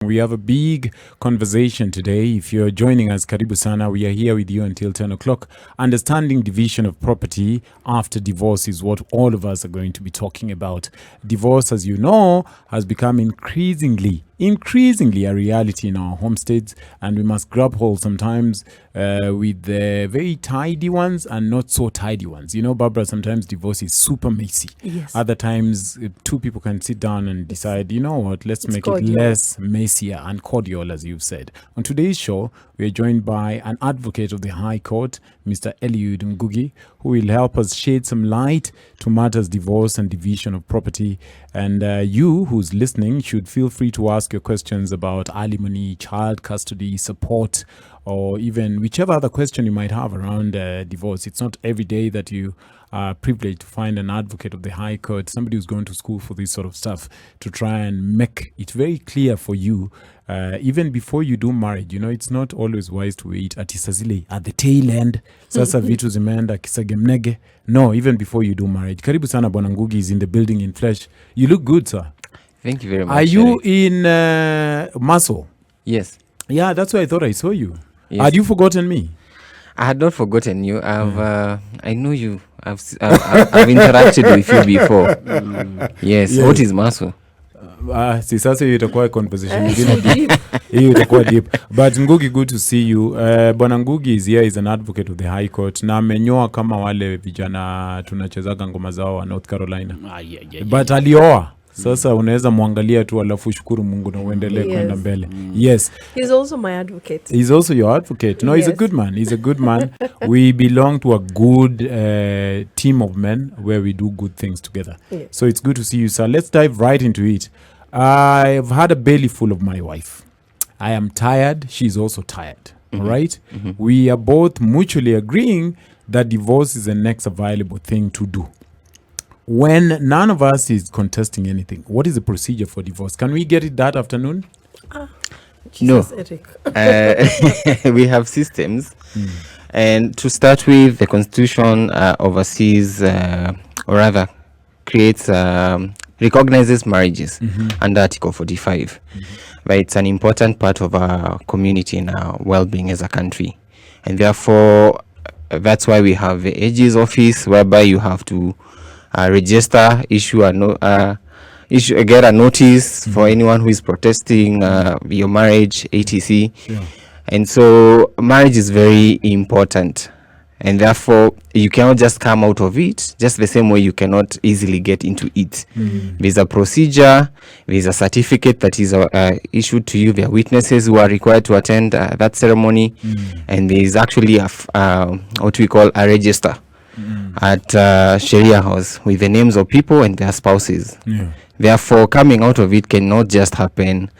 We have a big conversation today. If you're joining us, Karibu Sana, we are here with you until 10 o'clock. Understanding division of property after divorce is what all of us are going to be talking about. Divorce, as you know, has become increasingly a reality in our homesteads, and we must grab hold sometimes with the very tidy ones and not so tidy ones. You know, Barbara, sometimes divorce is super messy. Yes. Other times, two people can sit down and decide, you know what, let's make cordial. it less messier and cordial, as you've said. On today's show, we are joined by an advocate of the High Court, Mr. Eliud Ngugi, who will help us shed some light to matters divorce and division of property. And you who's listening should feel free to ask your questions about alimony, child custody, support, or even whichever other question you might have around divorce. It's not every day that you are privileged to find an advocate of the High Court, somebody who's going to school for this sort of stuff, to try and make it very clear for you, even before you do marriage. You know, it's not always wise to wait at the tail end. Sasa vitu zimeenda kisagemnege. No, even before you do marriage. Karibu sana Bwana Ngugi is in the building in flesh. You look good, sir. Thank you very much. Are you in muscle? Yes. Yeah, that's why I thought I saw you. Yes. Had you forgotten me? I had not forgotten you. I know you. I've interacted with you before. Yes. Yes. What is muscle? Si sasa hiyo itakuwa conversation nyingine. Hiyo itakuwa deep. But Ngugi, good to see you. Bwana Ngugi is here, is an advocate of the High Court. Na amenyoa kama wale vijana tunachezaga ngoma zao wa North Carolina. But alioa. Sasa unaweza muangalia tu alafu shukuru Mungu na uendelee kwenda mbele. Yes. He's also my advocate. He's also your advocate. No, he's a good man. He's a good man. We belong to a good team of men where we do good things together. Yes. So it's good to see you, sir. Let's dive right into it. I've had a belly full of my wife. I am tired. She's also tired. All right? We are both mutually agreeing that divorce is the next available thing to do. When none of us is contesting anything, what is the procedure for divorce? Can we get it that afternoon? Jesus, Eric. We have systems. And to start with, the Constitution oversees, or rather, creates, recognizes marriages under Article 45. But it's an important part of our community and our well-being as a country. And therefore, that's why we have the AG's office, whereby you have to register, get a notice for anyone who is protesting your marriage, etc. Yeah. And so marriage is very important, and therefore you cannot just come out of it just the same way you cannot easily get into it. There's a procedure, there's a certificate that is issued to you. There are witnesses who are required to attend that ceremony, and there is actually what we call a register at Sharia house with the names of people and their spouses. Yeah. Therefore, coming out of it cannot just happen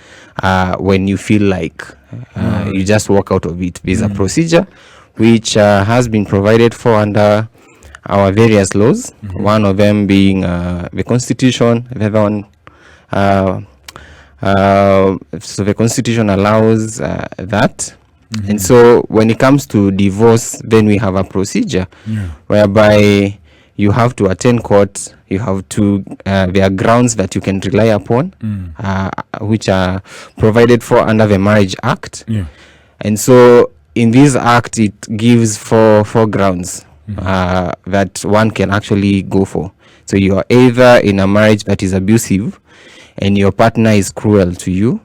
when you feel like you just walk out of it. There's a procedure which has been provided for under our various laws, one of them being the Constitution, the other one. So the Constitution allows that. And so when it comes to divorce, then we have a procedure whereby you have to attend court. You have to, there are grounds that you can rely upon, which are provided for under the Marriage Act. Yeah. And so in this act, it gives four grounds that one can actually go for. So you are either in a marriage that is abusive and your partner is cruel to you,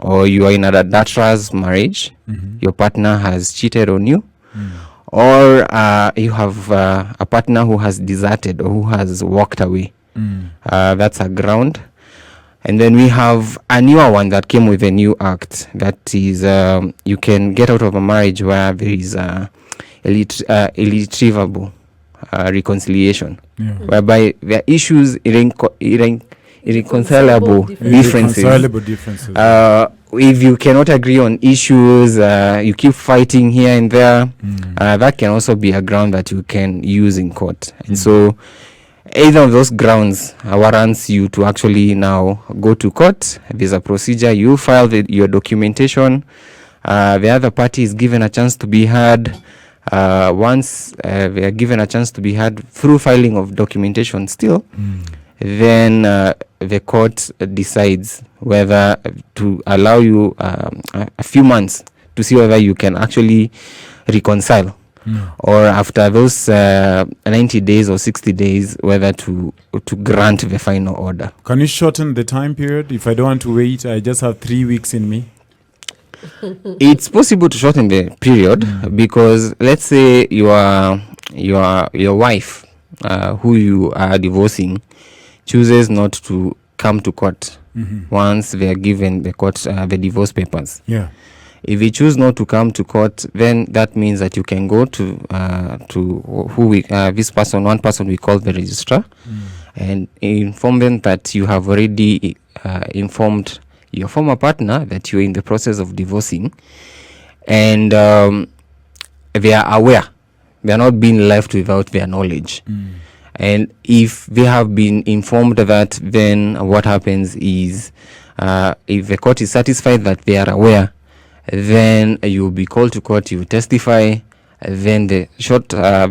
or you are in an adulterous marriage, your partner has cheated on you, or you have a partner who has deserted or who has walked away. That's a ground. And then we have a newer one that came with a new act, that is you can get out of a marriage where there is irretrievable reconciliation, whereby there are issues, irreconcilable differences. If you cannot agree on issues, you keep fighting here and there, that can also be a ground that you can use in court. And so either of those grounds warrants you to actually now go to court. There's a procedure. You file your documentation. The other party is given a chance to be heard. Once they are given a chance to be heard through filing of documentation still, then the court decides whether to allow you a few months to see whether you can actually reconcile, or after those 90 days or 60 days, whether to grant the final order. Can you shorten the time period? If I don't want to wait, I just have 3 weeks in me. It's possible to shorten the period because let's say your wife, who you are divorcing, chooses not to come to court once they are given the court the divorce papers. Yeah. If you choose not to come to court, then that means that you can go to this person, one person we call the registrar, and inform them that you have already informed your former partner that you're in the process of divorcing, and they are aware. They are not being left without their knowledge. And if they have been informed that, then what happens is, if the court is satisfied that they are aware, then you will be called to court, you testify, then the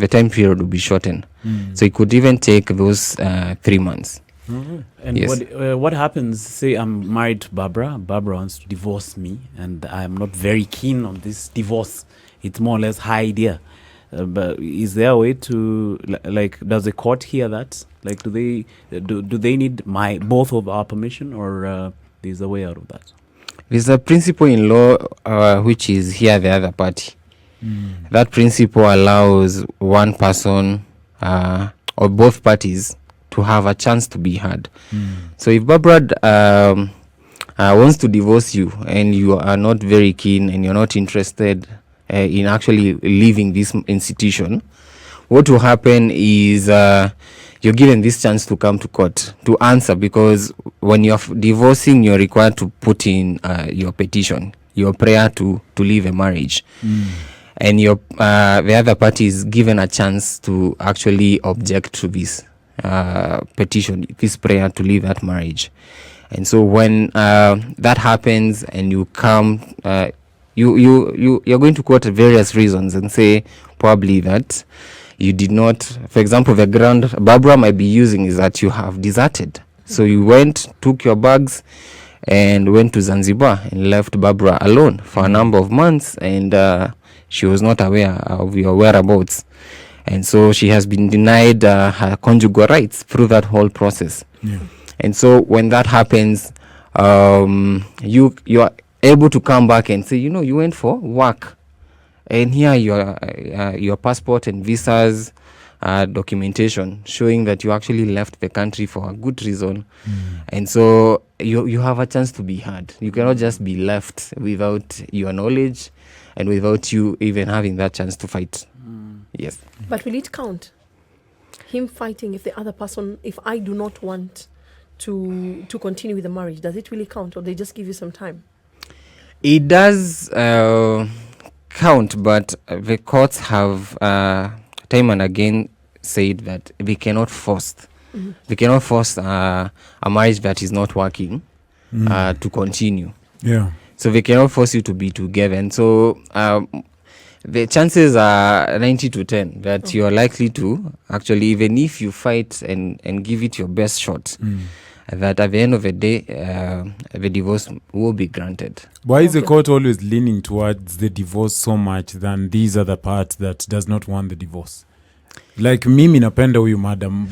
time period will be shortened. So it could even take those 3 months. And Yes. what happens, say I'm married to Barbara wants to divorce me, and I'm not very keen on this divorce. It's more or less high idea. But is there a way to, like, does the court hear that? Like, do they need both of our permission, or there's a way out of that? There's a principle in law which is hear the other party. That principle allows one person or both parties to have a chance to be heard. So if Barbara wants to divorce you and you are not very keen and you're not interested in actually leaving this institution, what will happen is you're given this chance to come to court to answer, because when you're divorcing, you're required to put in your petition, your prayer to leave a marriage. And the other party is given a chance to actually object to this petition, this prayer to leave that marriage. And so when that happens and you come, you're going to quote various reasons and say probably that you did not, for example, the ground Barbara might be using is that you have deserted. So you went, took your bags and went to Zanzibar and left Barbara alone for a number of months, and she was not aware of your whereabouts. And so she has been denied her conjugal rights through that whole process. Yeah. And so when that happens, you are able to come back and say, you went for work, and here your passport and visas documentation showing that you actually left the country for a good reason. And so you have a chance to be heard. You cannot just be left without your knowledge and without you even having that chance to fight. Yes. But will it count? Him fighting if the other person, if I do not want to continue with the marriage, does it really count, or they just give you some time? It does count, but the courts have time and again said that they cannot force. They cannot force a marriage that is not working to continue. Yeah. So they cannot force you to be together. And so the chances are 90 to 10 that you are likely to actually, even if you fight and give it your best shot, that at the end of the day, the divorce will be granted. Why is the court always leaning towards the divorce so much than these other parts that does not want the divorce? Like mimi napenda huyu madam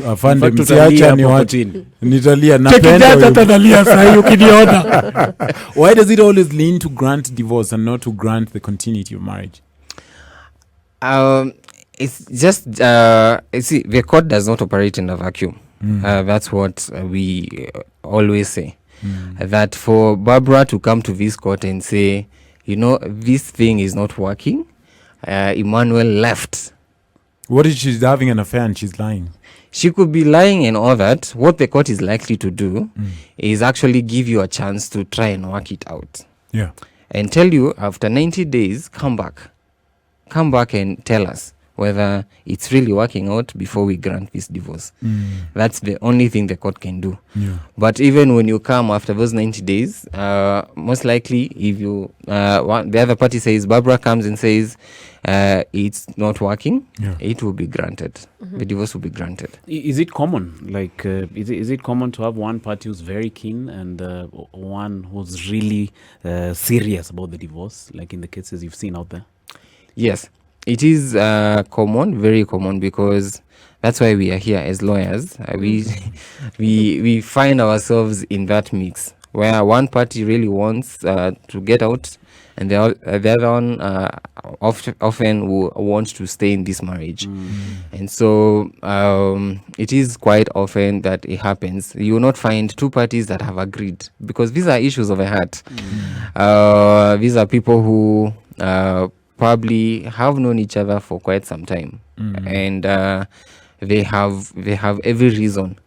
afande msiacha ni wachi nitalia napenda huyu. Why does it always lean to grant divorce and not to grant the continuity of marriage? It's just see, the court does not operate in a vacuum. That's what we always say. That for Barbara to come to this court and say, this thing is not working, Emmanuel left. What if she's having an affair and she's lying? She could be lying and all that. What the court is likely to do is actually give you a chance to try and work it out. Yeah. And tell you, after 90 days, come back and tell us whether it's really working out before we grant this divorce. That's the only thing the court can do. Yeah. But even when you come after those 90 days, most likely if you the other party says, Barbara comes and says it's not working, it will be granted. The divorce will be granted. Is it common? Like, is it common to have one party who's very keen and one who's really serious about the divorce, like in the cases you've seen out there? Yes, it is common, very common, because that's why we are here as lawyers. We find ourselves in that mix where one party really wants to get out, and the other one often wants to stay in this marriage. And so it is quite often that it happens. You will not find two parties that have agreed, because these are issues of a heart. These are people who probably have known each other for quite some time, and they have every reason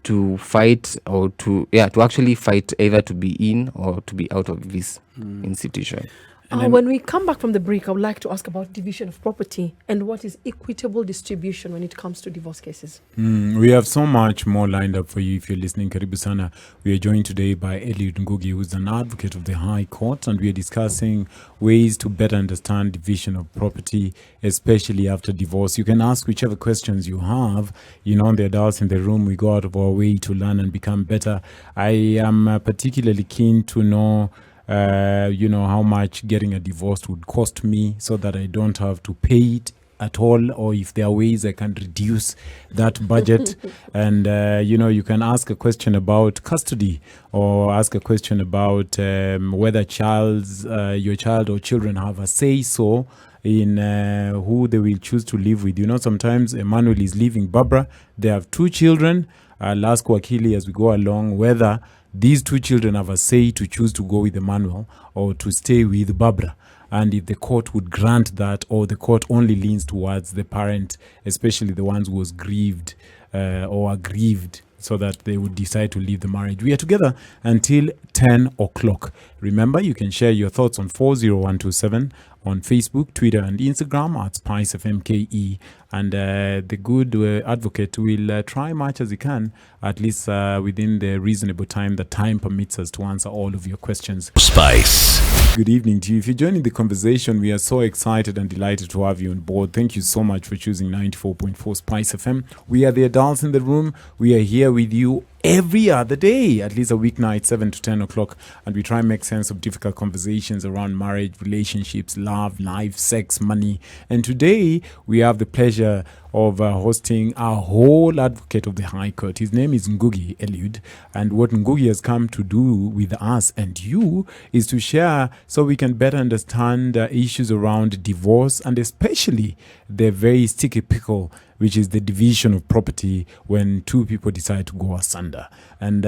to fight, or to actually fight, either to be in or to be out of this institution. When we come back from the break, I would like to ask about division of property and what is equitable distribution when it comes to divorce cases. We have so much more lined up for you if you're listening. Karibu sana. We are joined today by Eliud Ngugi, who's an advocate of the High Court, and we are discussing ways to better understand division of property, especially after divorce. You can ask whichever questions you have. You know, the adults in the room, we go out of our way to learn and become better. I am particularly keen to know how much getting a divorce would cost me, so that I don't have to pay it at all, or if there are ways I can reduce that budget. And you can ask a question about custody, or ask a question about whether your child or children have a say so in who they will choose to live with. Sometimes Emmanuel is leaving Barbara. They have 2 children. I'll ask Wakili as we go along whether these 2 children have a say to choose to go with Emmanuel or to stay with Barbara. And if the court would grant that, or the court only leans towards the parent, especially the ones who was grieved or aggrieved, so that they would decide to leave the marriage. We are together until 10 o'clock. Remember, you can share your thoughts on 40127 on Facebook, Twitter, and Instagram at SpiceFMKE. And the good advocate will try much as he can, at least within the reasonable time that time permits us, to answer all of your questions. Spice. Good evening to you. If you're joining the conversation, we are so excited and delighted to have you on board. Thank you so much for choosing 94.4 Spice FM. We are the adults in the room. We are here with you every other day, at least a weeknight, 7 to 10 o'clock, and we try and make sense of difficult conversations around marriage, relationships, love, life, sex, money. And today we have the pleasure of hosting our whole advocate of the High Court. His name is Ngugi, Eliud, and what Ngugi has come to do with us and you is to share so we can better understand issues around divorce, and especially the very sticky pickle, which is the division of property when 2 people decide to go asunder. And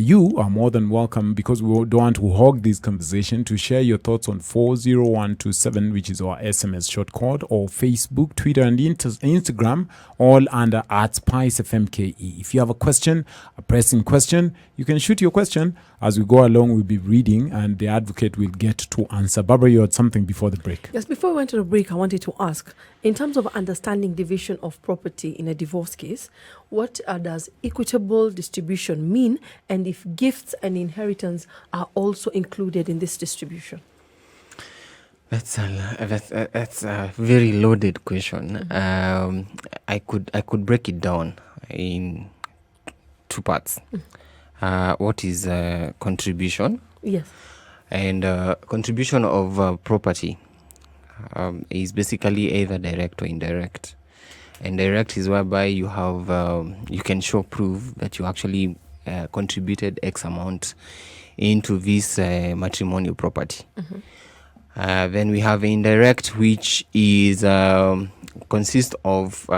you are more than welcome, because we don't want to hog this conversation, to share your thoughts on 40127, which is our SMS short code, or Facebook, Twitter, and Instagram, all under @SpiceFMKE. If you have a question, a pressing question, you can shoot your question. As we go along, we'll be reading, and the advocate will get to answer. Barbara, you had something before the break. Yes, before we went to the break, I wanted to ask, in terms of understanding division of property in a divorce case, what does equitable distribution mean, and if gifts and inheritance are also included in this distribution? That's a very loaded question. I could break it down in 2 parts. What is contribution? Yes. And contribution of property is basically either direct or indirect. And direct is whereby you have you can show proof that you actually contributed X amount into this matrimonial property. Then we have indirect, which is consists of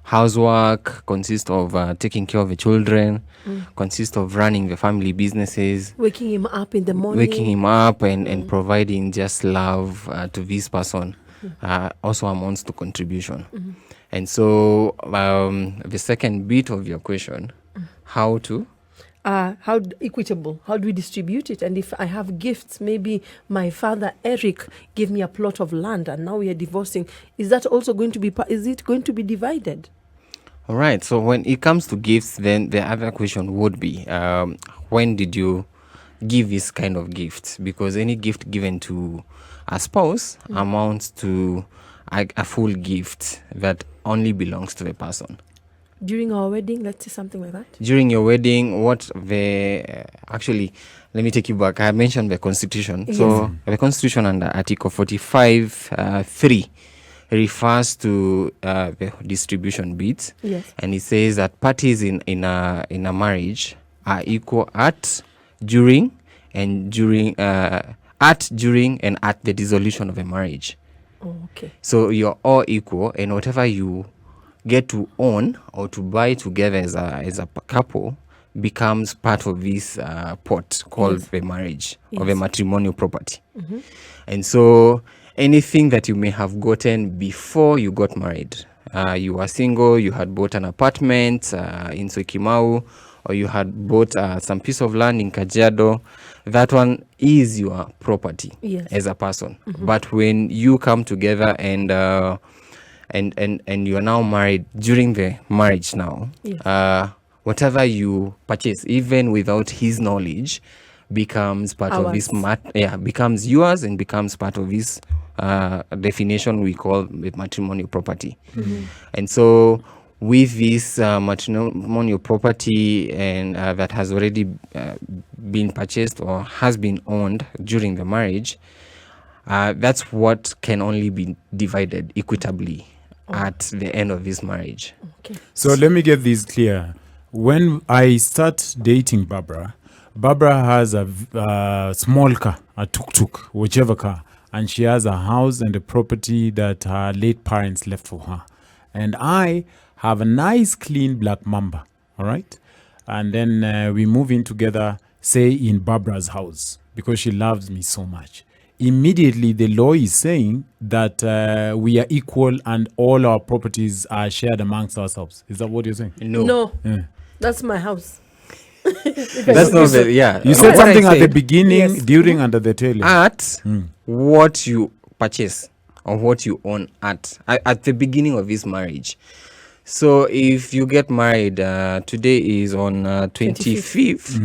housework, consists of taking care of the children, consists of running the family businesses, Waking him up in the morning. and providing just love to this person, also amounts to contribution. And so the second bit of your question, how to equitable? How do we distribute it? And if I have gifts, maybe my father Eric gave me a plot of land, and now we are divorcing. Is that also going to be? Is it going to be divided? All right. So when it comes to gifts, then the other question would be, when did you give this kind of gift? Because any gift given to a spouse amounts to a full gift that only belongs to the person. During our wedding, let's say something like that. During your wedding, what the actually, let me take you back. I mentioned the Constitution. Yes. So the Constitution under Article 45(3) refers to the distribution bits, Yes. and it says that parties in a marriage are equal at, during, and at the dissolution of a marriage. Oh, okay. So you're all equal, and whatever you get to own or to buy together as a couple becomes part of this pot called Yes. the marriage or Yes. the matrimonial property. And so anything that you may have gotten before you got married, you were single, you had bought an apartment in Syokimau, or you had bought some piece of land in Kajiado, that one is your property. Yes. As a person. But when you come together and you are now married, during the marriage now, Yes. whatever you purchase, even without his knowledge, becomes part of this becomes yours and becomes part of this definition we call matrimonial property. And so with this matrimonial property and that has already been purchased or has been owned during the marriage, that's what can only be divided equitably at the end of this marriage. Okay. So let me get this clear. When I start dating Barbara has a small car, a tuk-tuk, whichever car, and she has a house and a property that her late parents left for her. And I have a nice, clean black Mamba, all right? And then we move in together, say in Barbara's house, because she loves me so much. Immediately, the law is saying that we are equal and all our properties are shared amongst ourselves. Is that what you're saying? No, Yeah. that's my house. That's not the, You said What I something at the said, beginning, Yes. during, and at the tail end. at what you purchase or what you own at the beginning of this marriage. So if you get married, today is on 25th,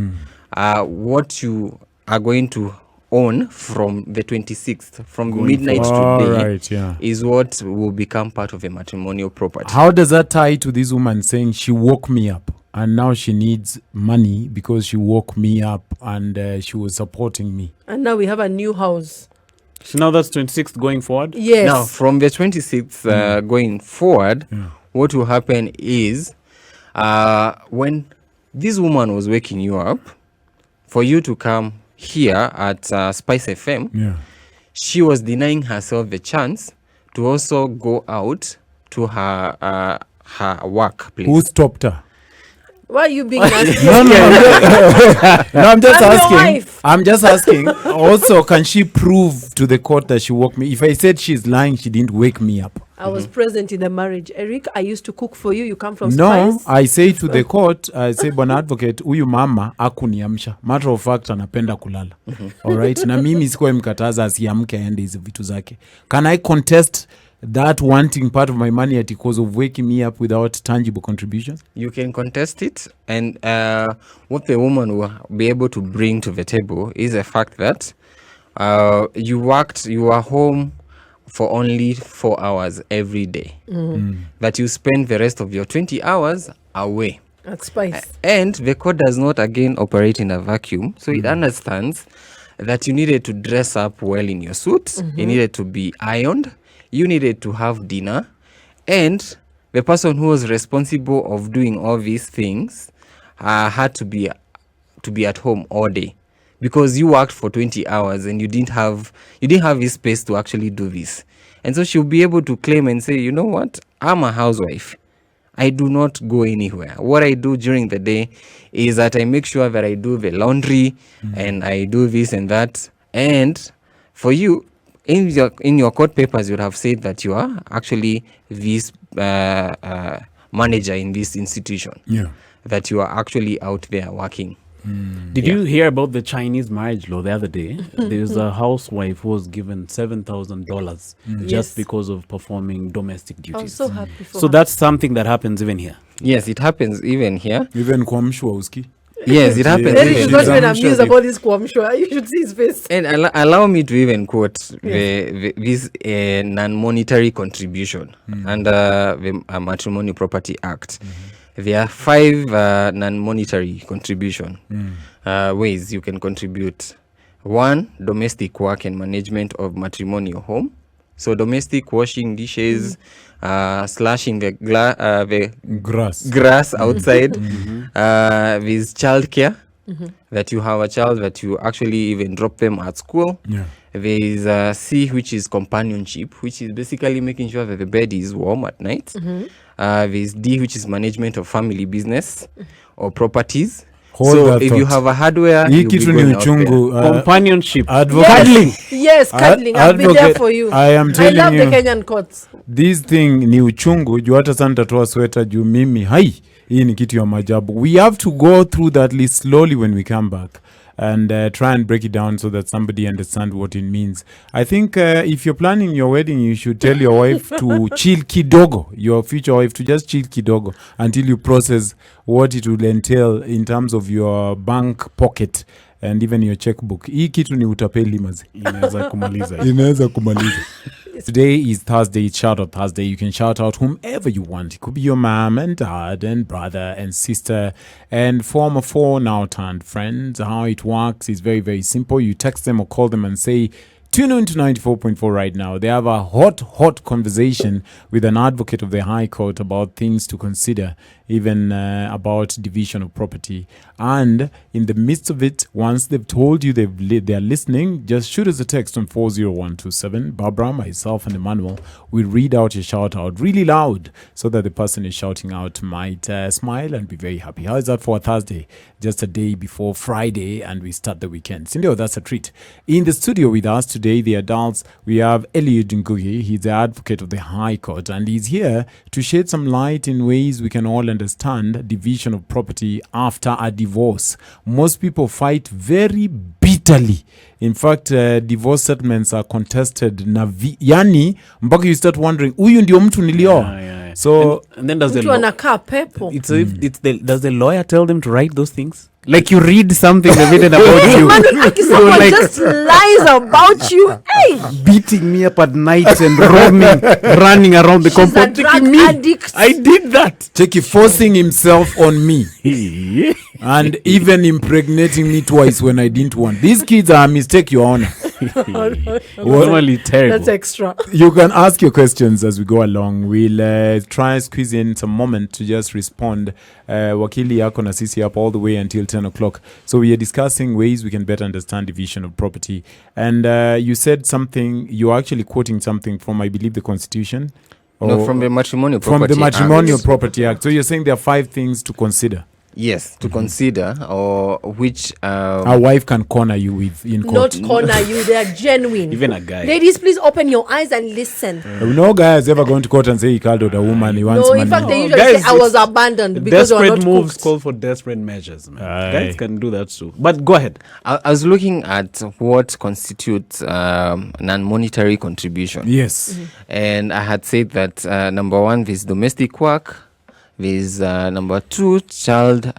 what you are going to own from the 26th, from midnight All today, right, yeah. is what will become part of a matrimonial property. How does that tie to this woman saying she woke me up and now she needs money because she woke me up and she was supporting me? And now we have a new house. So now that's 26th going forward. Yes. Now, from the 26th going forward, what will happen is when this woman was waking you up, for you to come here at Spice FM, Yeah. she was denying herself the chance to also go out to her workplace. Who stopped her? Why are you being nasty? No, I'm just I'm your asking. wife. I'm just asking. Also, can she prove to the court that she woke me? If I said she's lying, she didn't wake me up. I was present in the marriage. Eric, I used to cook for you. You come from No, Spice. I say to the court, I say bwana advocate, huyu mama akuniamsha. Matter of fact, anapenda kulala. All right. Na mimi sikuwa mkataza asiamke aende hizo vitu zake. Can I contest that wanting part of my money at because of waking me up without tangible contributions? You can contest it, and what the woman will be able to bring to the table is the fact that you were home for only 4 hours every day. That you spend the rest of your 20 hours away. At Spice. And the court does not again operate in a vacuum, so it understands that you needed to dress up well in your suit, you needed to be ironed, you needed to have dinner, and the person who was responsible of doing all these things had to be at home all day, because you worked for 20 hours and you didn't have this space to actually do this. And so she'll be able to claim and say, you know what, I'm a housewife, I do not go anywhere. What I do during the day is that I make sure that I do the laundry and I do this and that. And for you, in your court papers, you would have said that you are actually this manager in this institution. Yeah. That you are actually out there working. Did you hear about the Chinese marriage law the other day? There's a housewife who was given $7,000 Yes. just because of performing domestic duties. I was so happy for So her. that's something that happens even here. Yes, it happens even here. Even kwa mshwauski. Yes, it happens Eric Yeah. is even not She's even amused amused at it. about this Kwamshwa. You should see his face. And allow me to even quote this non-monetary contribution under the Matrimonial Property Act. There are 5 non-monetary contribution ways you can contribute. 1, domestic work and management of matrimonial home. So domestic washing dishes, slashing the Grass. outside. With childcare. That you have a child that you actually even drop them at school. Yeah. There is C, which is companionship, which is basically making sure that the bed is warm at night. There is D, which is management of family business or properties. Hold So that if you thought. have a hardware, Hii you'll be kitu ni going out there. uchungu. Companionship. Cuddling. Yes, cuddling. I've been there Advocate, for you. I am I telling love the you. Kenyan courts. This thing ni uchungu juu hata sana nitatoa sweta juu mimi hii ni kitu ya majabu. We have to go through that list slowly when we come back and try and break it down so that somebody understands what it means. I think if you're planning your wedding, you should tell your wife to chill kidogo, your future wife to just chill kidogo until you process what it will entail in terms of your bank pocket and even your checkbook. Hii kitu ni utapeli mazi. Inaweza kumaliza. Today is Thursday. It's Shout Out Thursday. You can shout out whomever you want. It could be your mom and dad and brother and sister and former 4 now turned friends. How it works is very, very simple. You text them or call them and say, tune in to 94.4 right now. They have a hot conversation with an advocate of the High Court about things to consider, even about division of property. And in the midst of it, once they've told you they're listening, just shoot us a text on 40127. Barbara, myself, and Emmanuel will read out your shout out really loud so that the person is shouting out might smile and be very happy. How is that for a Thursday? Just a day before Friday and we start the weekend. Cindy, that's a treat. In the studio with us today, the adults, we have Eliud Ngugi. He's the advocate of the High Court and he's here to shed some light in ways we can all understand division of property after a divorce. Most people fight very bitterly. In fact, divorce settlements are contested yani mpaka you start wondering huyu ndio mtu nilioa. So and then does the Mtu anakaa pepo. does the lawyer tell them to write those things? Like you read something they've written about you. Emmanuel, someone like- just lies about you. Hey, Beating me up at night and running around the she's a compound. drug Taking me. addict. I did that. Checky forcing himself on me and even impregnating me twice when I didn't want. These kids are a mistake, Your Honor. Normally terrible. That's extra. You can ask your questions as we go along. We'll try and squeeze in some moment to just respond. Wakili yako na sisi up all the way until 10 o'clock. So we are discussing ways we can better understand division of property. And you said something, you're actually quoting something from, I believe, the Constitution? No, from the Matrimonial Property From the Matrimonial Act. Property Act. So you're saying there are 5 things to consider. Yes, to consider or which A wife can corner you with in court. Not corner you. They are genuine. Even a guy. Ladies, please open your eyes and listen. No guy has ever gone to court and say he called out a woman. He wants No, money. in fact, they usually Guys, say I was abandoned because you are Desperate not moves cooked. call for desperate measures. Man. Aye. Guys can do that too. But go ahead. I was looking at what constitutes non-monetary contribution. Yes. And I had said that number 1 is domestic work. There's number 2, child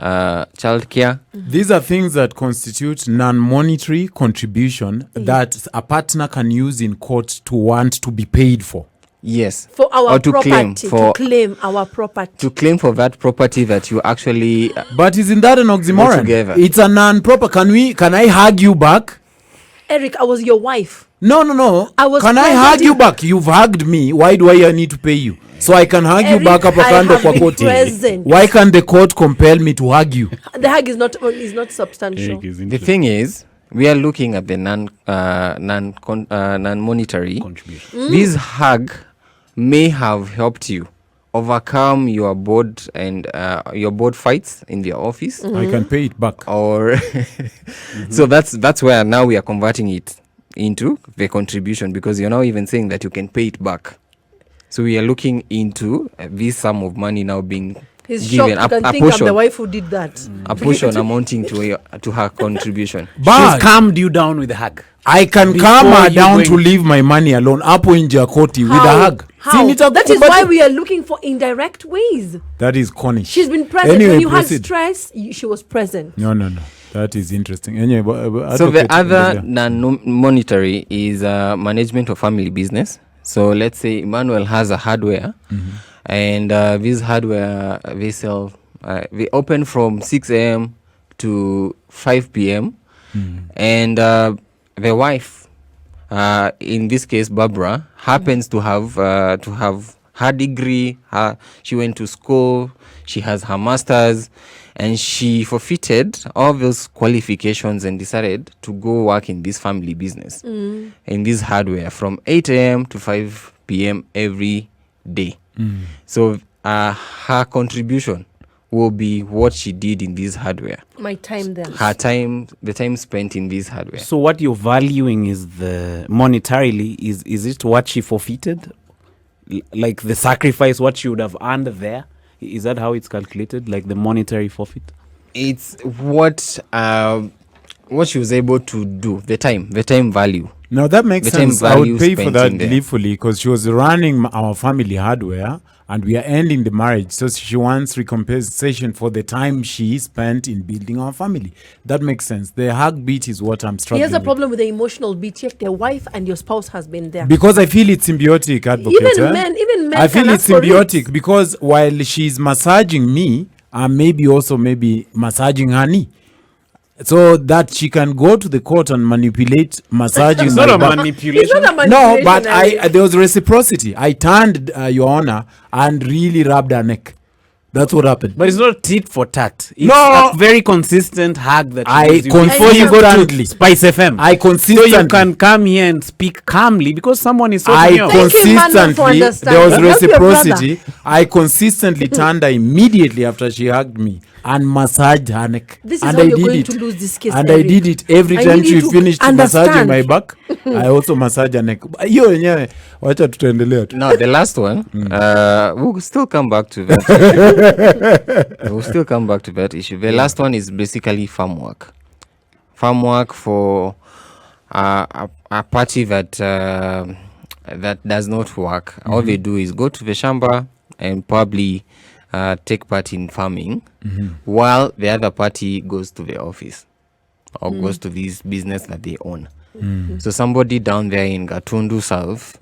care. These are things that constitute non-monetary contribution that a partner can use in court to want to be paid for. Yes. For our Or to property. claim for- to claim our property. To claim for that property that you actually But isn't that an oxymoron? together. It's a non-proper. Can I hug you back? Eric, I was your wife. No. I was Can I present hug in- you back? You've hugged me. Why do I need to pay you? So I can hug you Eric, back hapa I kando have kwa been koti. present. Why can't the court compel me to hug you? The hug is not substantial. the thing is we are looking at the non-monetary Contribution. This hug may have helped you overcome your board and your board fights in the office I can pay it back. or so that's where now we are converting it into the contribution because you're now even saying that you can pay it back. So we are looking into this sum of money now being He's given shocked. You can a think I'm portion. the wife who did that. A portion amounting to her contribution. But She's calmed you down with a hug. I can Before calm her you down going- to leave my money alone. Hapo nje ya koti with a hug. How? See, nita- That is but- why we are looking for indirect ways. That is corny. She's been present. Anyway, When you had proceed. stress, she was present. No. That is interesting. Anyway, So the advocate, other yeah. non-monetary is management of family business. So let's say Emmanuel has a hardware, and this hardware they sell. They open from 6 a.m. to 5 p.m. And the wife, in this case Barbara, happens to have her degree. She went to school. She has her master's, and she forfeited all those qualifications and decided to go work in this family business, in this hardware, from 8 a.m. to 5 p.m. every day. So her contribution will be what she did in this hardware. My time then. Her time, the time spent in this hardware. So what you're valuing is the monetarily is it what she forfeited, like the sacrifice what she would have earned there? Is that how it's calculated, like the monetary forfeit? It's what she was able to do, the time value. No, that makes The time sense. I would value pay for spent that in there. gleefully because she was running our family hardware and we are ending the marriage. So she wants recompensation for the time she spent in building our family. That makes sense. The hug beat is what I'm He struggling has a with. problem with the emotional beat. Yet their wife and your spouse has been there. Because I feel it's symbiotic, advocate. Even men I feel can it's ask for it. symbiotic because while she's massaging me, I'm maybe massaging her knee. So that she can go to the court and manipulate massaging. It's my not a back. manipulation. It's not a No, manipulation, but Ali. there was reciprocity. I turned, Your Honor, and really rubbed her neck. That's what happened. But it's not tit for tat. It's No. a very consistent hug that I you use before you go to Spice FM. I So consistently. you can come here and speak calmly because someone is sorting I you out. Thank you, Emmanuel, for consistently, understanding. there was Help your reciprocity. I consistently turned her immediately after she hugged me and massaged her neck. This is and how I you're did going it. to lose this case, And Eric. I did it every I time need she you to finished understand. massaging my back. I also massage her neck. Hiyo wenyewe wacha tutaendelea tu. Now the last one, we'll still come back to that. We'll still come back to that issue. The last one is basically farm work. Farm work for a party that does not work. All they do is go to the shamba and probably take part in farming, while the other party goes to the office or goes to this business that they own. So somebody down there in Gatundu South,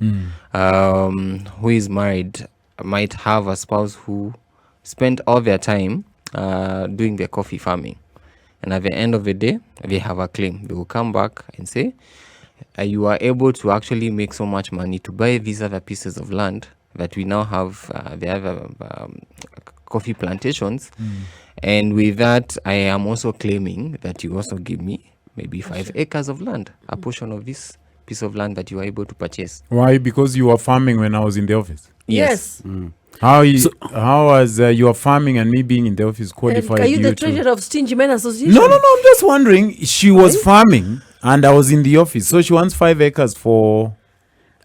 who is married, might have a spouse who spent all their time doing the coffee farming, and at the end of the day they have a claim. They will come back and say, you are able to actually make so much money to buy these other pieces of land that we now have, the other coffee plantations, and with that I am also claiming that you also give me maybe 5 acres of land, a portion of this piece of land that you are able to purchase. Why? Because you were farming when I was in the office. Yes. How was your farming and me being in the office And qualified are you the to? treasurer of Stingy Men Association? No. I'm just wondering. She was farming and I was in the office, so she wants 5 acres for.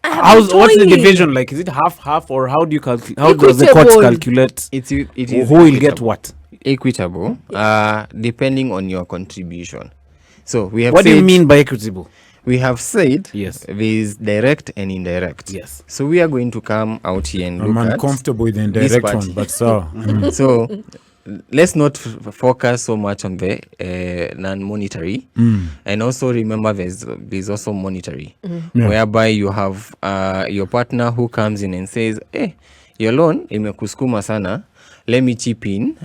I have been What's the toying. division like? Is it half or how do you calculate? How does the court Equitable. calculate It is who will get equitable. what? Equitable, depending on your contribution. So we have What do you said- mean by equitable? We have said Yes. there is direct and indirect. Yes. So we are going to come out here and I'm look at. uncomfortable with the this indirect party. one, but so. So let's not focus so much on the non-monetary, and also remember there's also monetary, Yeah. whereby you have your partner who comes in and says, "Hey, your loan imekusukuma sana. Let me chip in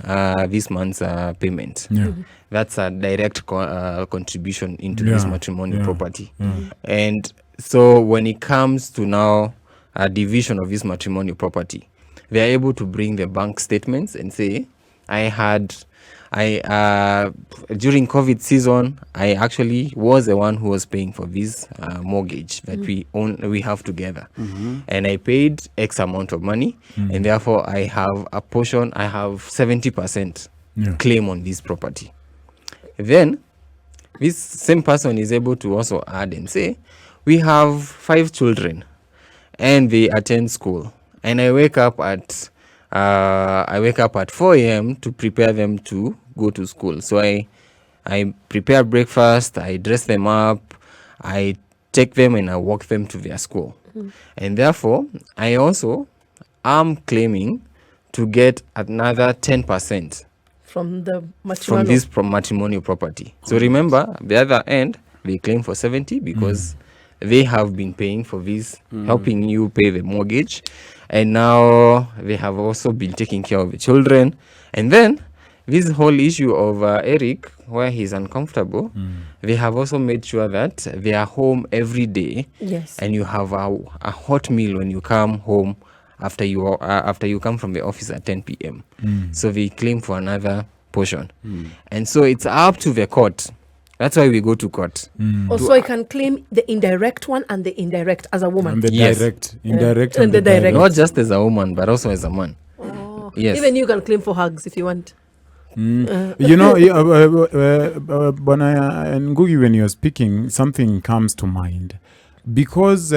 this month's payment." Yeah. That's a direct contribution into this Yeah, matrimonial yeah, property. And so when it comes to now a division of this matrimonial property, they are able to bring the bank statements and say, during COVID season, I actually was the one who was paying for this mortgage that we have together, and I paid X amount of money, and therefore I have a portion. I have 70% Yeah. claim on this property. Then this same person is able to also add and say, we have 5 children and they attend school, and I wake up at I wake up at 4 a.m. to prepare them to go to school. So I prepare breakfast, I dress them up, I take them and I walk them to their school. And therefore, I also am claiming to get another 10% From the from this matrimonial property. So remember, the other end, they claim for 70 because they have been paying for this, helping you pay the mortgage. And now they have also been taking care of the children. And then this whole issue of Eric, where he's uncomfortable, they have also made sure that they are home every day. Yes. And you have a hot meal when you come home after you come from the office at 10 p.m. So they claim for another portion. And so it's up to the court. That's why we go to court. Also, I can claim the indirect one and the indirect as a woman. And the Yes. indirect, And the direct. Not just as a woman, but also as a man. Oh. Yes. Even you can claim for hugs if you want. You know, Ngugi, when you're speaking, something comes to mind. Because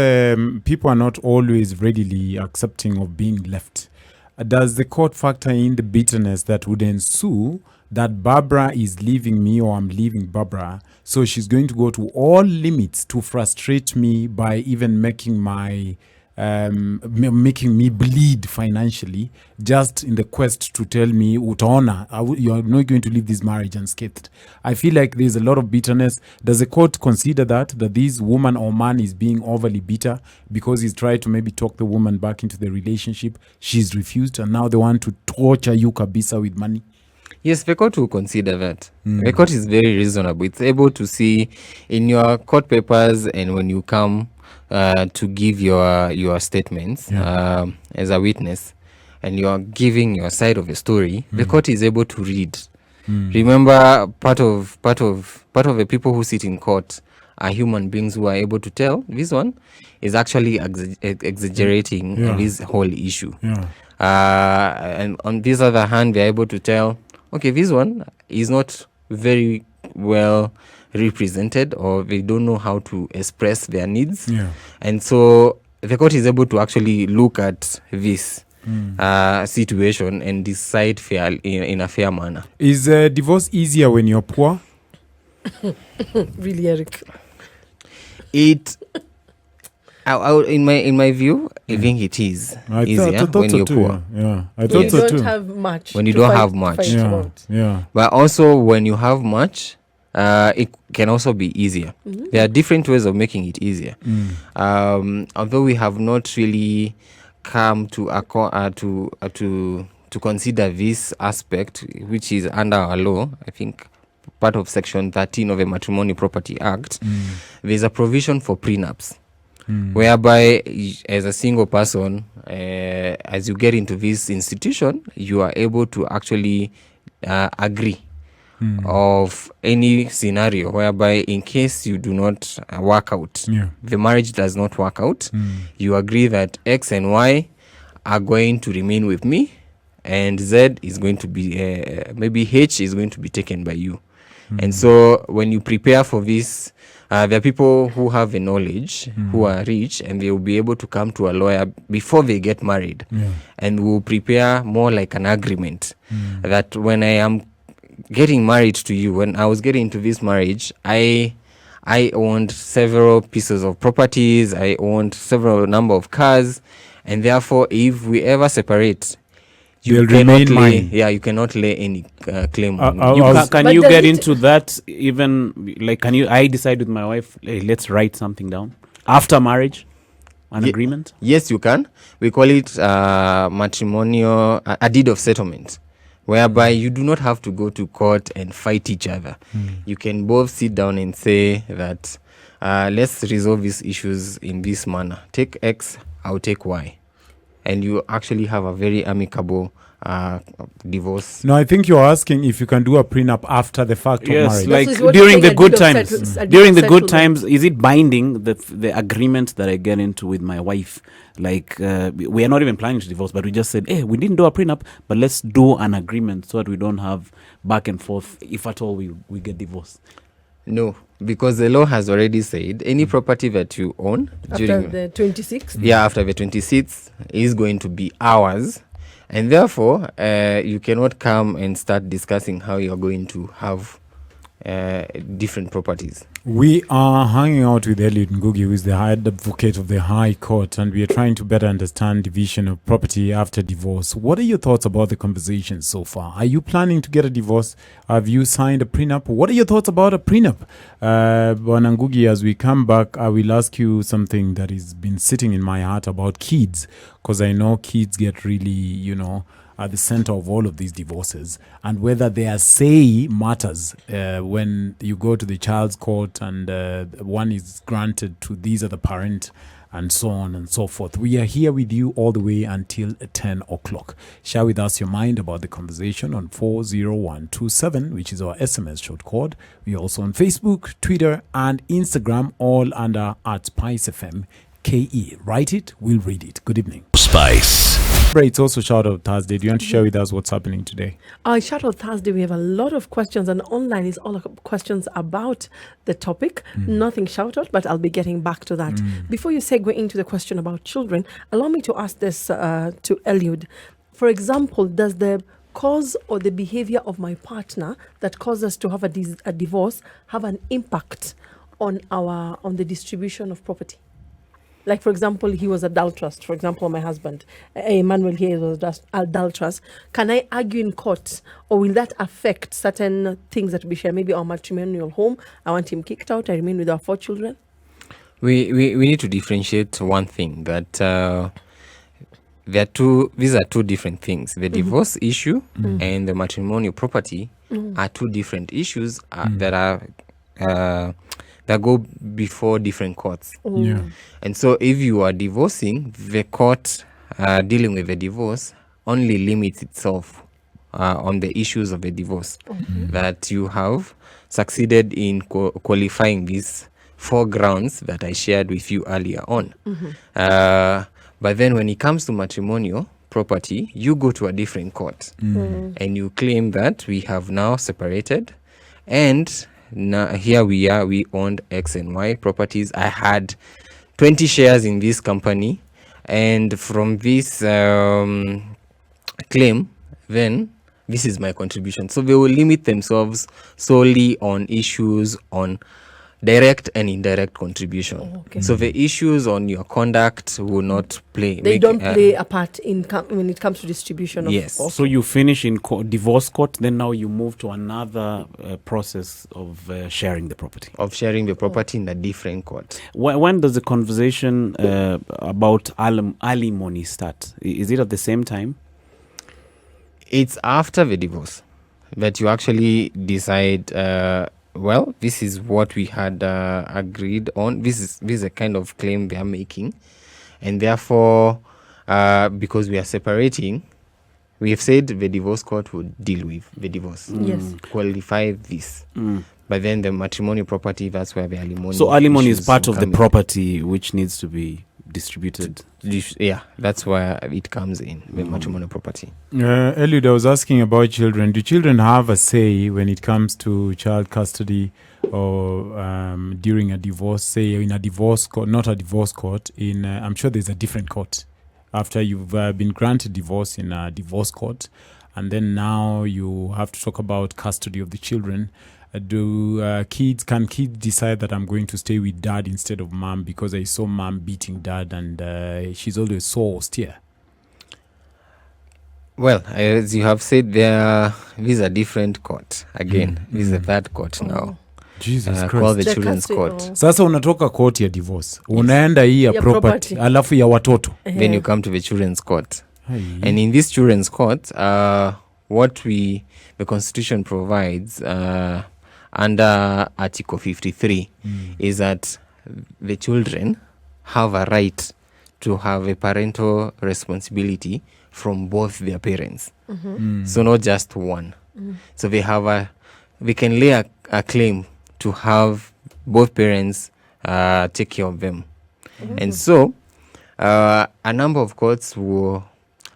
people are not always readily accepting of being left, does the court factor in the bitterness that would ensue that Barbara is leaving me or I'm leaving Barbara, so she's going to go to all limits to frustrate me by even making my making me bleed financially, just in the quest to tell me, utaona, you're not going to leave this marriage unscathed. I feel like there's a lot of bitterness. Does the court consider that this woman or man is being overly bitter because he's tried to maybe talk the woman back into the relationship? She's refused, and now they want to torture you kabisa with money. Yes, the court will consider that. The court is very reasonable. It's able to see in your court papers and when you come to give your statements as a witness, and you are giving your side of the story, the court is able to read. Remember, part of the people who sit in court are human beings who are able to tell this one is actually exaggerating this whole issue. And on this other hand, they are able to tell, okay, this one is not very well represented, or they don't know how to express their needs. And so the court is able to actually look at this situation and decide fair in a fair manner. Is divorce easier when you're poor? Really, Eric? It in my view, I think it is easier when you're poor. I thought so too. You don't have much. When you to don't fight- have much. fight about. But also when you have much, it can also be easier. There are different ways of making it easier. Although we have not really come to consider this aspect, which is under our law, I think part of Section 13 of the Matrimonial Property Act, there's a provision for prenups, whereby as a single person, as you get into this institution, you are able to actually agree of any scenario whereby in case you do not work out, the marriage does not work out, you agree that X and Y are going to remain with me, and Z is going to be, maybe H is going to be taken by you. And so when you prepare for this, there are people who have the knowledge, who are rich, and they will be able to come to a lawyer before they get married, and will prepare more like an agreement that when I am getting married to you, when I was getting into this marriage, I owned several pieces of properties, I owned several number of cars, and therefore if we ever separate, you cannot lay any claim on me. Can But you does get it- into that even, like, I decide with my wife, hey, let's write something down after marriage, an agreement? Yes, you can. We call it matrimonial, a deed of settlement, whereby you do not have to go to court and fight each other. You can both sit down and say that let's resolve these issues in this manner. Take X, I'll take Y. And you actually have a very amicable divorce. No, I think you're asking if you can do a prenup after the fact of Yes, marriage. like This is what during you're the saying, good a deed of times. settle- a deed During of the good settlement. times, is it binding the agreement that I get into with my wife? Like we are not even planning to divorce, but we just said, hey, we didn't do a prenup, but let's do an agreement so that we don't have back and forth if at all we get divorced. No, because the law has already said any property that you own After the 26th? after the 26th is going to be ours, And therefore, you cannot come and start discussing how you're going to have different properties. We are hanging out with Eliud Ngugi, who is the High Advocate of the High Court, and we are trying to better understand division of property after divorce. What are your thoughts about the conversation so far? Are you planning to get a divorce? Have you signed a prenup? What are your thoughts about a prenup? Bwana Ngugi, as we come back, I will ask you something that has been sitting in my heart about kids, because I know kids get really, at the center of all of these divorces, and whether their say matters when you go to the child's court and one is granted to these are the parent and so on and so forth. We are here with you all the way until 10 o'clock. Share with us your mind about the conversation on 40127, which is our SMS short code. We are also on Facebook, Twitter, and Instagram, all under @SpiceFM KE. Write it, we'll read it. Good evening. Spice. It's also Shout Out Thursday. Do you want to share with us what's happening today? Shout Out Thursday, we have a lot of questions, and online is all questions about the topic. Nothing shout out, but I'll be getting back to that. Before you segue into the question about children, allow me to ask this to Eliud. For example, does the cause or the behavior of my partner that caused us to have a divorce have an impact on the distribution of property? Like, for example, he was adulterous. For example, my husband, Emmanuel, here was adulterous. Can I argue in court, or will that affect certain things that we share? Maybe our matrimonial home, I want him kicked out, I remain with our 4 children. We need to differentiate one thing, that these are two different things. The divorce issue and the matrimonial property are two different issues that go before different courts. Yeah. And so if you are divorcing, the court dealing with the divorce only limits itself on the issues of the divorce. That you have succeeded in qualifying these 4 grounds that I shared with you earlier on. But then when it comes to matrimonial property, you go to a different court and you claim that we have now separated, and now here we are, we owned X and Y properties. I had 20 shares in this company, and from this claim, then this is my contribution. So they will limit themselves solely on issues on direct and indirect contribution. So the issues on your conduct will not play. They don't play a part when it comes to distribution of. Yes. So you finish in divorce court, then now you move to another process of sharing the property. Of sharing the property in a different court. When does the conversation about alimony start? Is it at the same time? It's after the divorce that you actually decide, well, this is what we had agreed on. This is a kind of claim they are making. And therefore, because we are separating, we have said the divorce court would deal with the divorce. Yes. Qualify this. But then the matrimonial property, that's where the alimony. So alimony is issues part will of the come in. property which needs to be distributed. Yeah, that's where it comes in, the matrimonial property. Eliud, I was asking about children. Do children have a say when it comes to child custody or during a divorce, say in a divorce court, not a divorce court, I'm sure there's a different court. After you've been granted divorce in a divorce court, and then now you have to talk about custody of the children. Can kids decide that I'm going to stay with dad instead of mom because I saw mom beating dad and she's always so austere? Well, as you have said, these are different court. Again, this is the third court now. Jesus Called Christ. the The children's custody, court. Sasa unatoka court ya divorce, unaenda hii ya Ya property, property. alafu ya watoto. Then you come to the children's court. Hai. And in this children's court, what the Constitution provides under Article 53 is that the children have a right to have a parental responsibility from both their parents. So not just one. So they can lay a claim to have both parents take care of them. And so a number of courts will,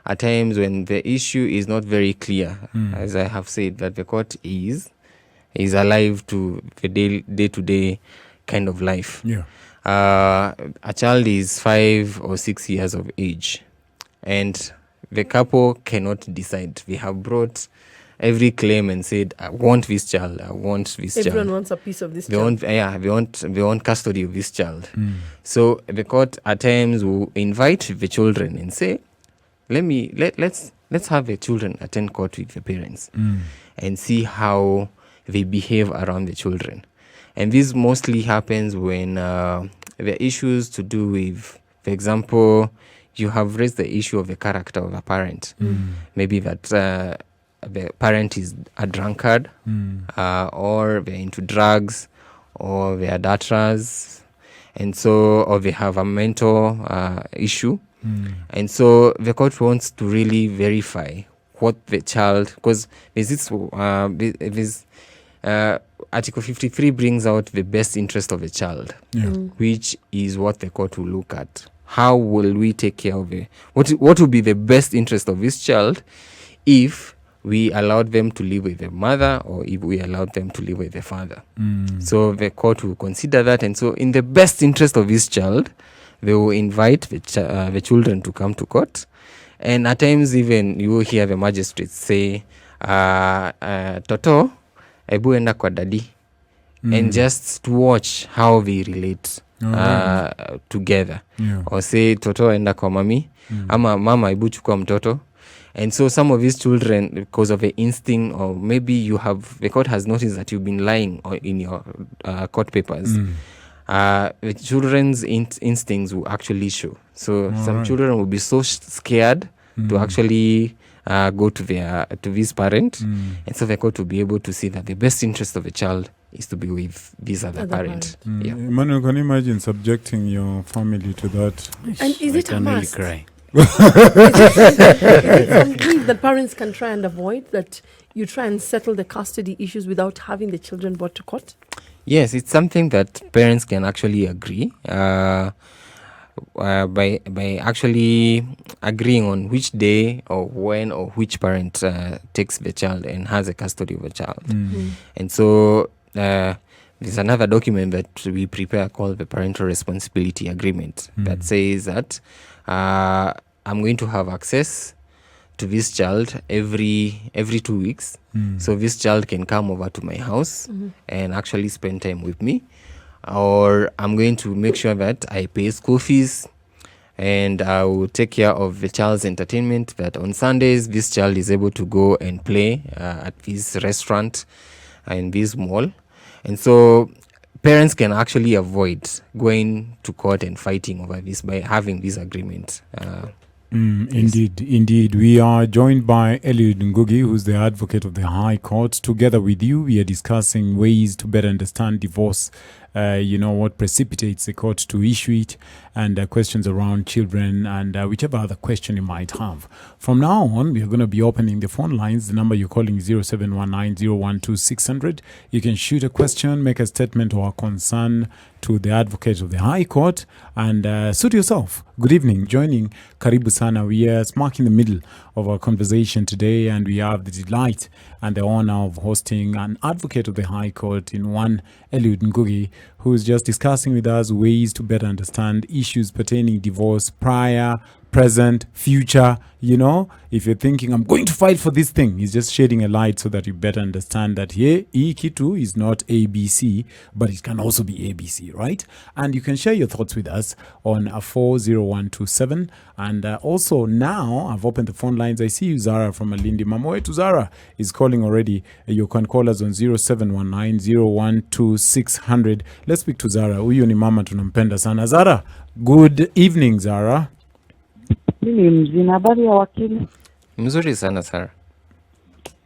at times when the issue is not very clear, as I have said, that the court is alive to the day-to-day kind of life. Yeah. A child is 5 or 6 years of age, and the couple cannot decide. We have brought every claim and said, I want this child, I want this child. Everyone wants a piece of this They child. want custody of this child. So the court at times will invite the children and say, let's have the children attend court with the parents and see how they behave around the children. And this mostly happens when the issues to do with, for example, you have raised the issue of the character of a parent. Maybe that the parent is a drunkard, or they're into drugs, or they are adulterers, and so, or they have a mental issue. And so the court wants to really verify what the child, because there's this Article 53 brings out the best interest of the child, which is what the court will look at. How will we take care of it? What will be the best interest of this child if we allowed them to live with the mother or if we allowed them to live with the father? So the court will consider that. And so in the best interest of this child, they will invite the children to come to court. And at times even you will hear the magistrates say, Toto, ebu enda kwa daddy. And just to watch how they relate together. Or say, Toto enda kwa mami. Ama mama ebu chukua mtoto. And so some of these children, because of the instinct, or maybe the court has noticed that you've been lying in your court papers, the children's instincts will actually show. So some children will be so scared to actually go to this parent. And so the court will be able to see that the best interest of the child is to be with this other parent. Emmanuel, can you imagine subjecting your family to that? And is it a must? Really cry. Is it something that parents can try and avoid, that you try and settle the custody issues without having the children brought to court? Yes, it's something that parents can actually agree by actually agreeing on which day or when or which parent takes the child and has the custody of the child. And so there's another document that we prepare called the Parental Responsibility Agreement that says that I'm going to have access to this child every 2 weeks. So this child can come over to my house and actually spend time with me. Or I'm going to make sure that I pay school fees and I will take care of the child's entertainment, that on Sundays this child is able to go and play at this restaurant and this mall. And so parents can actually avoid going to court and fighting over this by having this agreement. Indeed. We are joined by Eliud Ngugi, who's the advocate of the High Court. Together with you, we are discussing ways to better understand divorce, what precipitates the court to issue it, and questions around children, and whichever other question you might have. From now on, we are going to be opening the phone lines. The number you're calling is 0719-012-600. You can shoot a question, make a statement or a concern to the advocate of the High Court, and suit yourself. Good evening. Joining Karibu Sana. We are smack in the middle of our conversation today, and we have the delight and the honor of hosting an advocate of the High Court in one, Eliud Ngugi, who is just discussing with us ways to better understand issues pertaining divorce, prior, present, future. If you're thinking, I'm going to fight for this thing, he's just shedding a light so that you better understand that here, Kitu is not ABC, but it can also be ABC, right? And you can share your thoughts with us on 40127. And also now, I've opened the phone lines. I see you, Zara from Malindi. Mamoe to Zara is calling already. You can call us on 0719-012-600. Let's speak to Zara. Huyu ni mama tunampenda sana. Zara, good evening, Zara. Mimi mzima, habari ya wakili? Mzuri sana, Sarah.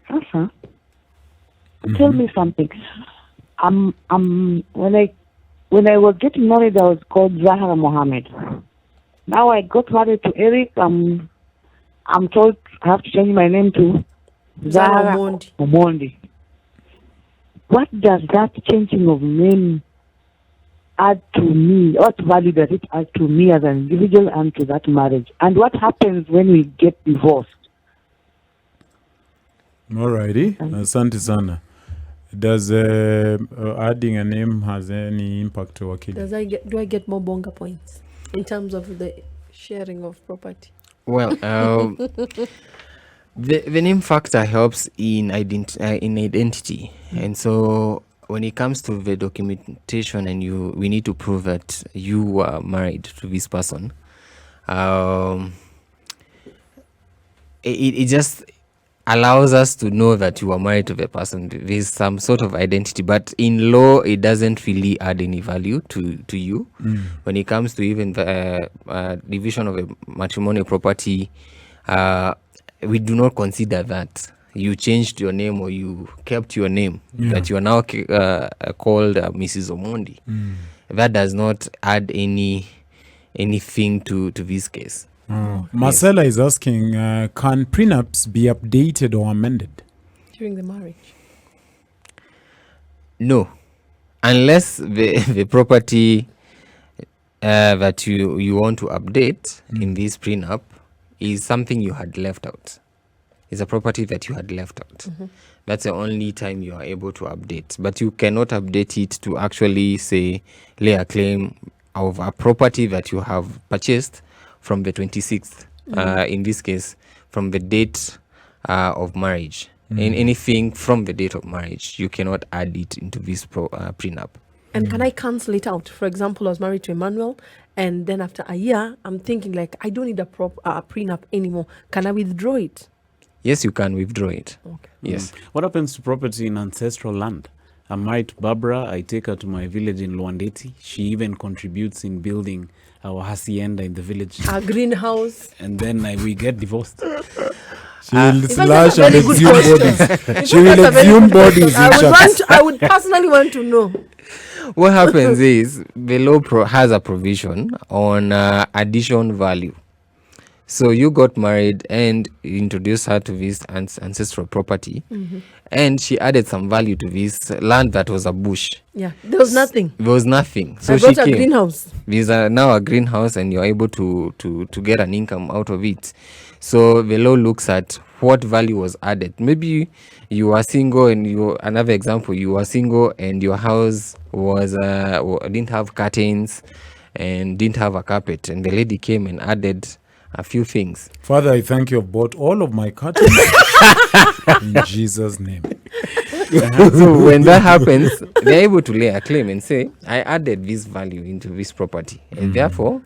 Sasa, tell me something. When I was getting married, I was called Zahra Mohammed. Now I got married to Eric. I'm told I have to change my name to Zahra Omondi. What does that changing of name add to me? What value does it add to me as an individual and to that marriage? And what happens when we get divorced? Alrighty, asante sana. Does adding a name has any impact to wakili? Do I get more bonga points in terms of the sharing of property? Well, the name factor helps in identity, and so when it comes to the documentation, and we need to prove that you are married to this person. It just allows us to know that you are married to the person. There's some sort of identity, but in law, it doesn't really add any value to you. When it comes to even the division of a matrimonial property, we do not consider that you changed your name or you kept your name, that you are now called Mrs. Omondi. That does not add anything to this case. Marcella is asking, can prenups be updated or amended? During the marriage? No. Unless the property that you want to update in this prenup is something you had left out. It's a property that you had left out. That's the only time you are able to update. But you cannot update it to actually, say, lay a claim of a property that you have purchased from the 26th, in this case, from the date of marriage. In anything from the date of marriage, you cannot add it into this prenup. And can I cancel it out? For example, I was married to Emmanuel, and then after a year, I'm thinking like, I don't need a prenup anymore. Can I withdraw it? Yes, you can withdraw it. Okay. Yes. What happens to property in ancestral land? I'm married to Barbara. I take her to my village in Luandeti. She even contributes in building our hacienda in the village. A greenhouse. And then we get divorced. She will In fact, slash that's a and very good exhume question. bodies. She will exhume bodies. I would personally want to know. What happens is the law has a provision on addition value. So you got married and introduced her to this ancestral property, and she added some value to this land that was a bush. Yeah, there was nothing. There was nothing. So I she got a came. greenhouse. These are now a greenhouse, and you're able to get an income out of it. So the law looks at what value was added. Maybe you are single, and another example, you were single and your house was didn't have curtains and didn't have a carpet, and the lady came and added a few things. Father, I thank you. I've bought all of my curtains in Jesus' name. So when that happens, they're able to lay a claim and say, I added this value into this property, and therefore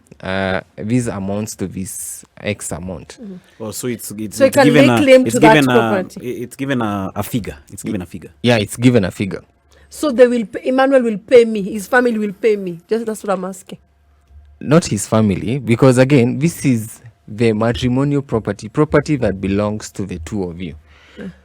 this amounts to this X amount. Oh, so it's So you can lay claim to that property. It's given a figure. It's given a figure. Yeah, it's given a figure. So they will. Emmanuel will pay me. His family will pay me. Just that's what I'm asking. Not his family, because again, this is the matrimonial property that belongs to the two of you.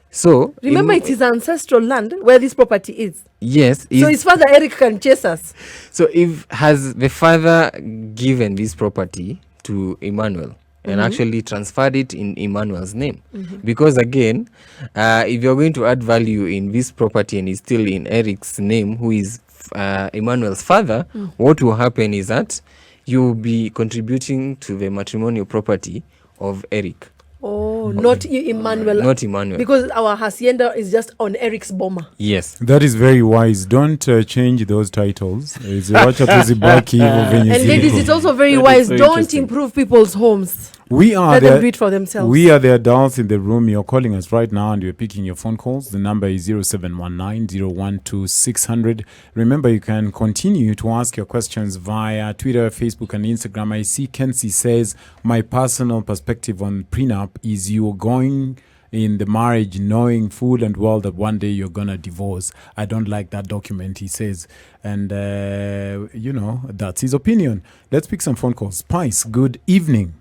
So Remember, it is ancestral land where this property is. Yes. So his father Eric can chase us. So has the father given this property to Emmanuel and actually transferred it in Emmanuel's name? Because again, if you're going to add value in this property and it's still in Eric's name, who is Emmanuel's father, what will happen is that you will be contributing to the matrimonial property of Eric. Oh, not Emmanuel. Not Emmanuel. Because our hacienda is just on Eric's boma. Yes. That is very wise. Don't change those titles. Wacha tuzibaki hivyo venye And ladies, ziko. it's also very That is wise. very Don't interesting. improve people's homes. We are Let them do it for themselves. We are the adults in the room. You're calling us right now and we're picking your phone calls. The number is 0719-012-600. Remember, you can continue to ask your questions via Twitter, Facebook, and Instagram. I see Kenzie says, my personal perspective on prenup is you're going in the marriage knowing full and well that one day you're going to divorce. I don't like that document, he says. And, that's his opinion. Let's pick some phone calls. Spice, good evening.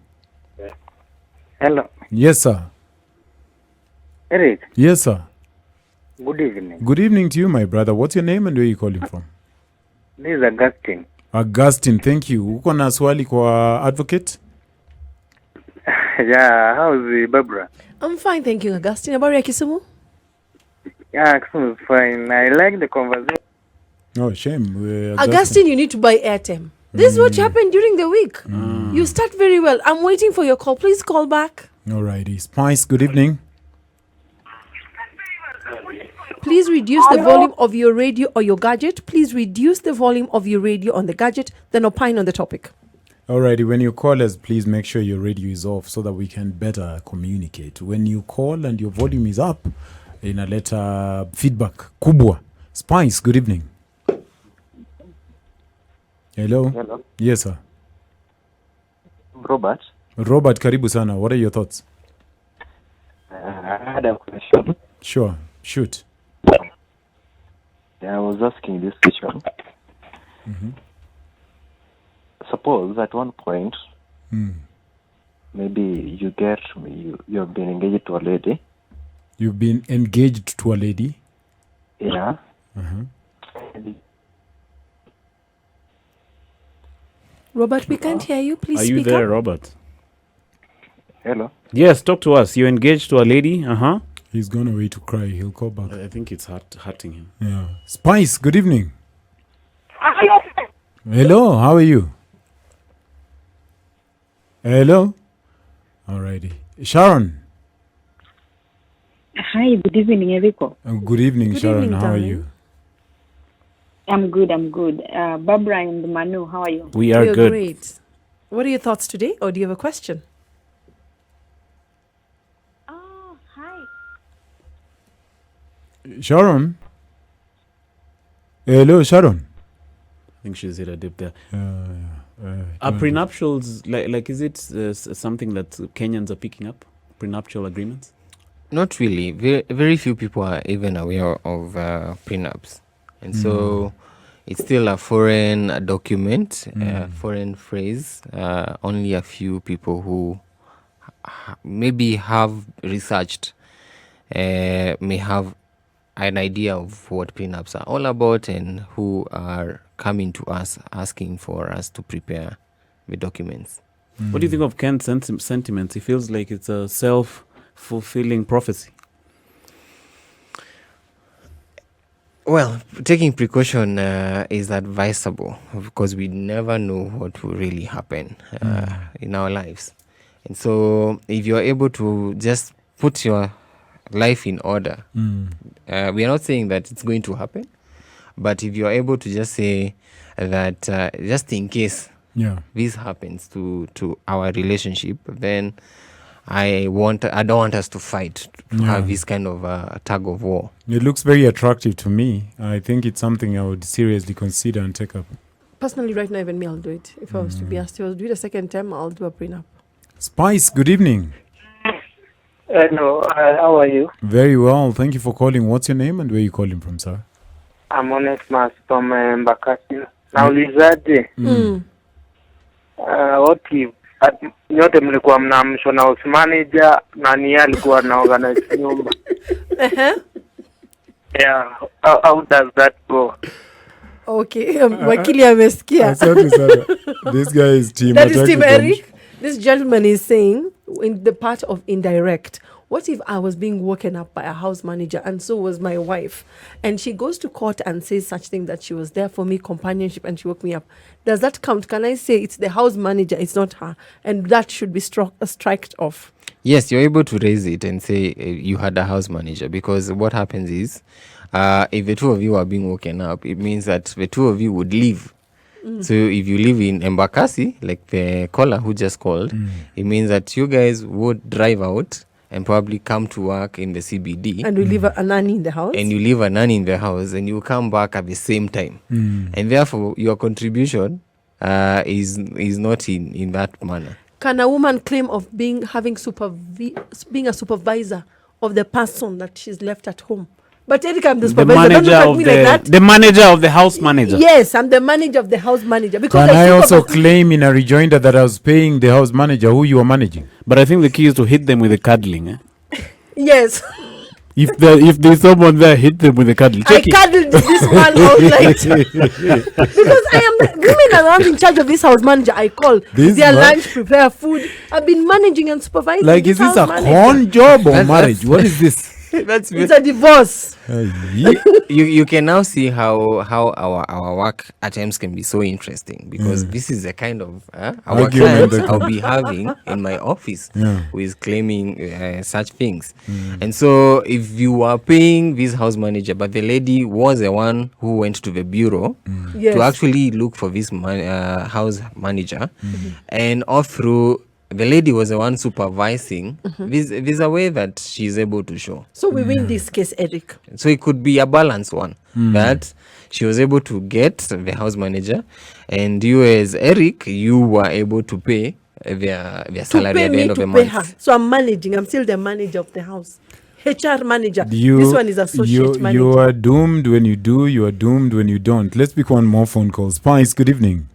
Hello, Yes, sir. Eric. Yes, sir. Good evening. Good evening to you, my brother. What's your name and where are you calling from? This is Augustine. Augustine, thank you. Uko na swali kwa advocate? Yeah, how's Barbara? I'm fine, thank you, Augustine. Habari ya Kisumu? Yeah, Kisumu is fine. I like the conversation. Oh, shame. Augustine, you need to buy airtime. This is what happened during the week. You start very well. I'm waiting for your call. Please call back. Alrighty. Spice, good evening. Please reduce the volume of your radio or your gadget. Please reduce the volume of your radio on the gadget, then opine on the topic. Alrighty, when you call us, please make sure your radio is off so that we can better communicate. When you call and your volume is up, inaleta feedback kubwa. Spice, good evening. Hello. Hello. Yes, sir. Robert. Robert, karibu sana. What are your thoughts? I had a question. Sure, shoot. I was asking this question. Suppose at one point, maybe you've been engaged to a lady. You've been engaged to a lady? Yeah. Robert, we can't hear you. Please Are you speak there, up. Robert? Hello. Yes, talk to us. You're engaged to a lady? He's gone away to cry. He'll call back. I think it's hurting him. Yeah. Spice, good evening. Hello, how are you? Hello? Alrighty. Sharon. Hi, good evening, Enrico. Good evening, Good Sharon. evening, how are darling. you? I'm good. Barbara and Manu, how are you? We are We're good. great. What are your thoughts today, or do you have a question? Oh, hi. Sharon? Hello, Sharon. I think she's hit a dip there. Go Are prenuptials, like is it something that Kenyans are picking up? Prenuptial agreements? Not really. Very few people are even aware of prenups. And so it's still a foreign document, foreign phrase. Only a few people who maybe have researched may have an idea of what prenups are all about and who are coming to us asking for us to prepare the documents. What do you think of Ken's sentiments? He feels like it's a self-fulfilling prophecy. Well, taking precaution is advisable because we never know what will really happen in our lives. And so if you're able to just put your life in order, we are not saying that it's going to happen, but if you're able to just say that just in case this happens to our relationship, then I don't want us to fight, to have this kind of tug of war. It looks very attractive to me. I think it's something I would seriously consider and take up. Personally, right now, even me, I'll do it. If I was to be asked, if I was to do it a second time, I'll do a prenup. Spice, good evening. Hello, how are you? Very well. Thank you for calling. What's your name and where are you calling from, sir? I'm Onesmus from Mbakasi. Naulizaje, what if nyote mlikuwa mnaamshwa na house manager na ni yeye alikuwa na organize nyumba? Yeah, how does that go? Okay, wakili amesikia. Asante sana. This guy is Team That is Attack Team with them. Eric. This gentleman is saying, in the part of indirect, what if I was being woken up by a house manager and so was my wife, and she goes to court and says such thing that she was there for me, companionship, and she woke me up? Does that count? Can I say it's the house manager, it's not her, and that should be striked off? Yes, you're able to raise it and say you had a house manager, because what happens is if the two of you are being woken up, it means that the two of you would leave. So if you live in Embakasi, like the caller who just called, it means that you guys would drive out and probably come to work in the CBD. And we leave a nanny in the house. And you leave a nanny in the house and you come back at the same time. And therefore, your contribution is not in that manner. Can a woman claim of being a supervisor of the person that she's left at home? But Eric, I'm the supervisor. Don't look at me like that. The manager of the house manager. Yes, I'm the manager of the house manager. Because Can I also claim in a rejoinder that I was paying the house manager who you were managing? But I think the key is to hit them with the cuddling. Yes. If there's someone there, hit them with the cuddle. I cuddled this man all night. Because I am the women are not in charge of this house manager. I call their lunch, prepare food. I've been managing and supervising. Like, is this a con job or marriage? What is this? That's It's a divorce. you can now see how our work at times can be so interesting, because this is the kind of our Argument clients that- I'll be having in my office Yeah. who is claiming such things. And so if you are paying this house manager, but the lady was the one who went to the bureau Yes. to actually look for this house manager, and all through the lady was the one supervising, there's a way that she's able to show. So we win this case, Eric. So it could be a balanced one, that she was able to get the house manager, and you as Eric, you were able to pay their To salary pay at the me end of to the pay month. her. So I'm managing. I'm still the manager of the house. HR manager. You, This one is associate manager. You are doomed when you do. You are doomed when you don't. Let's pick one more phone call. Spice, good evening.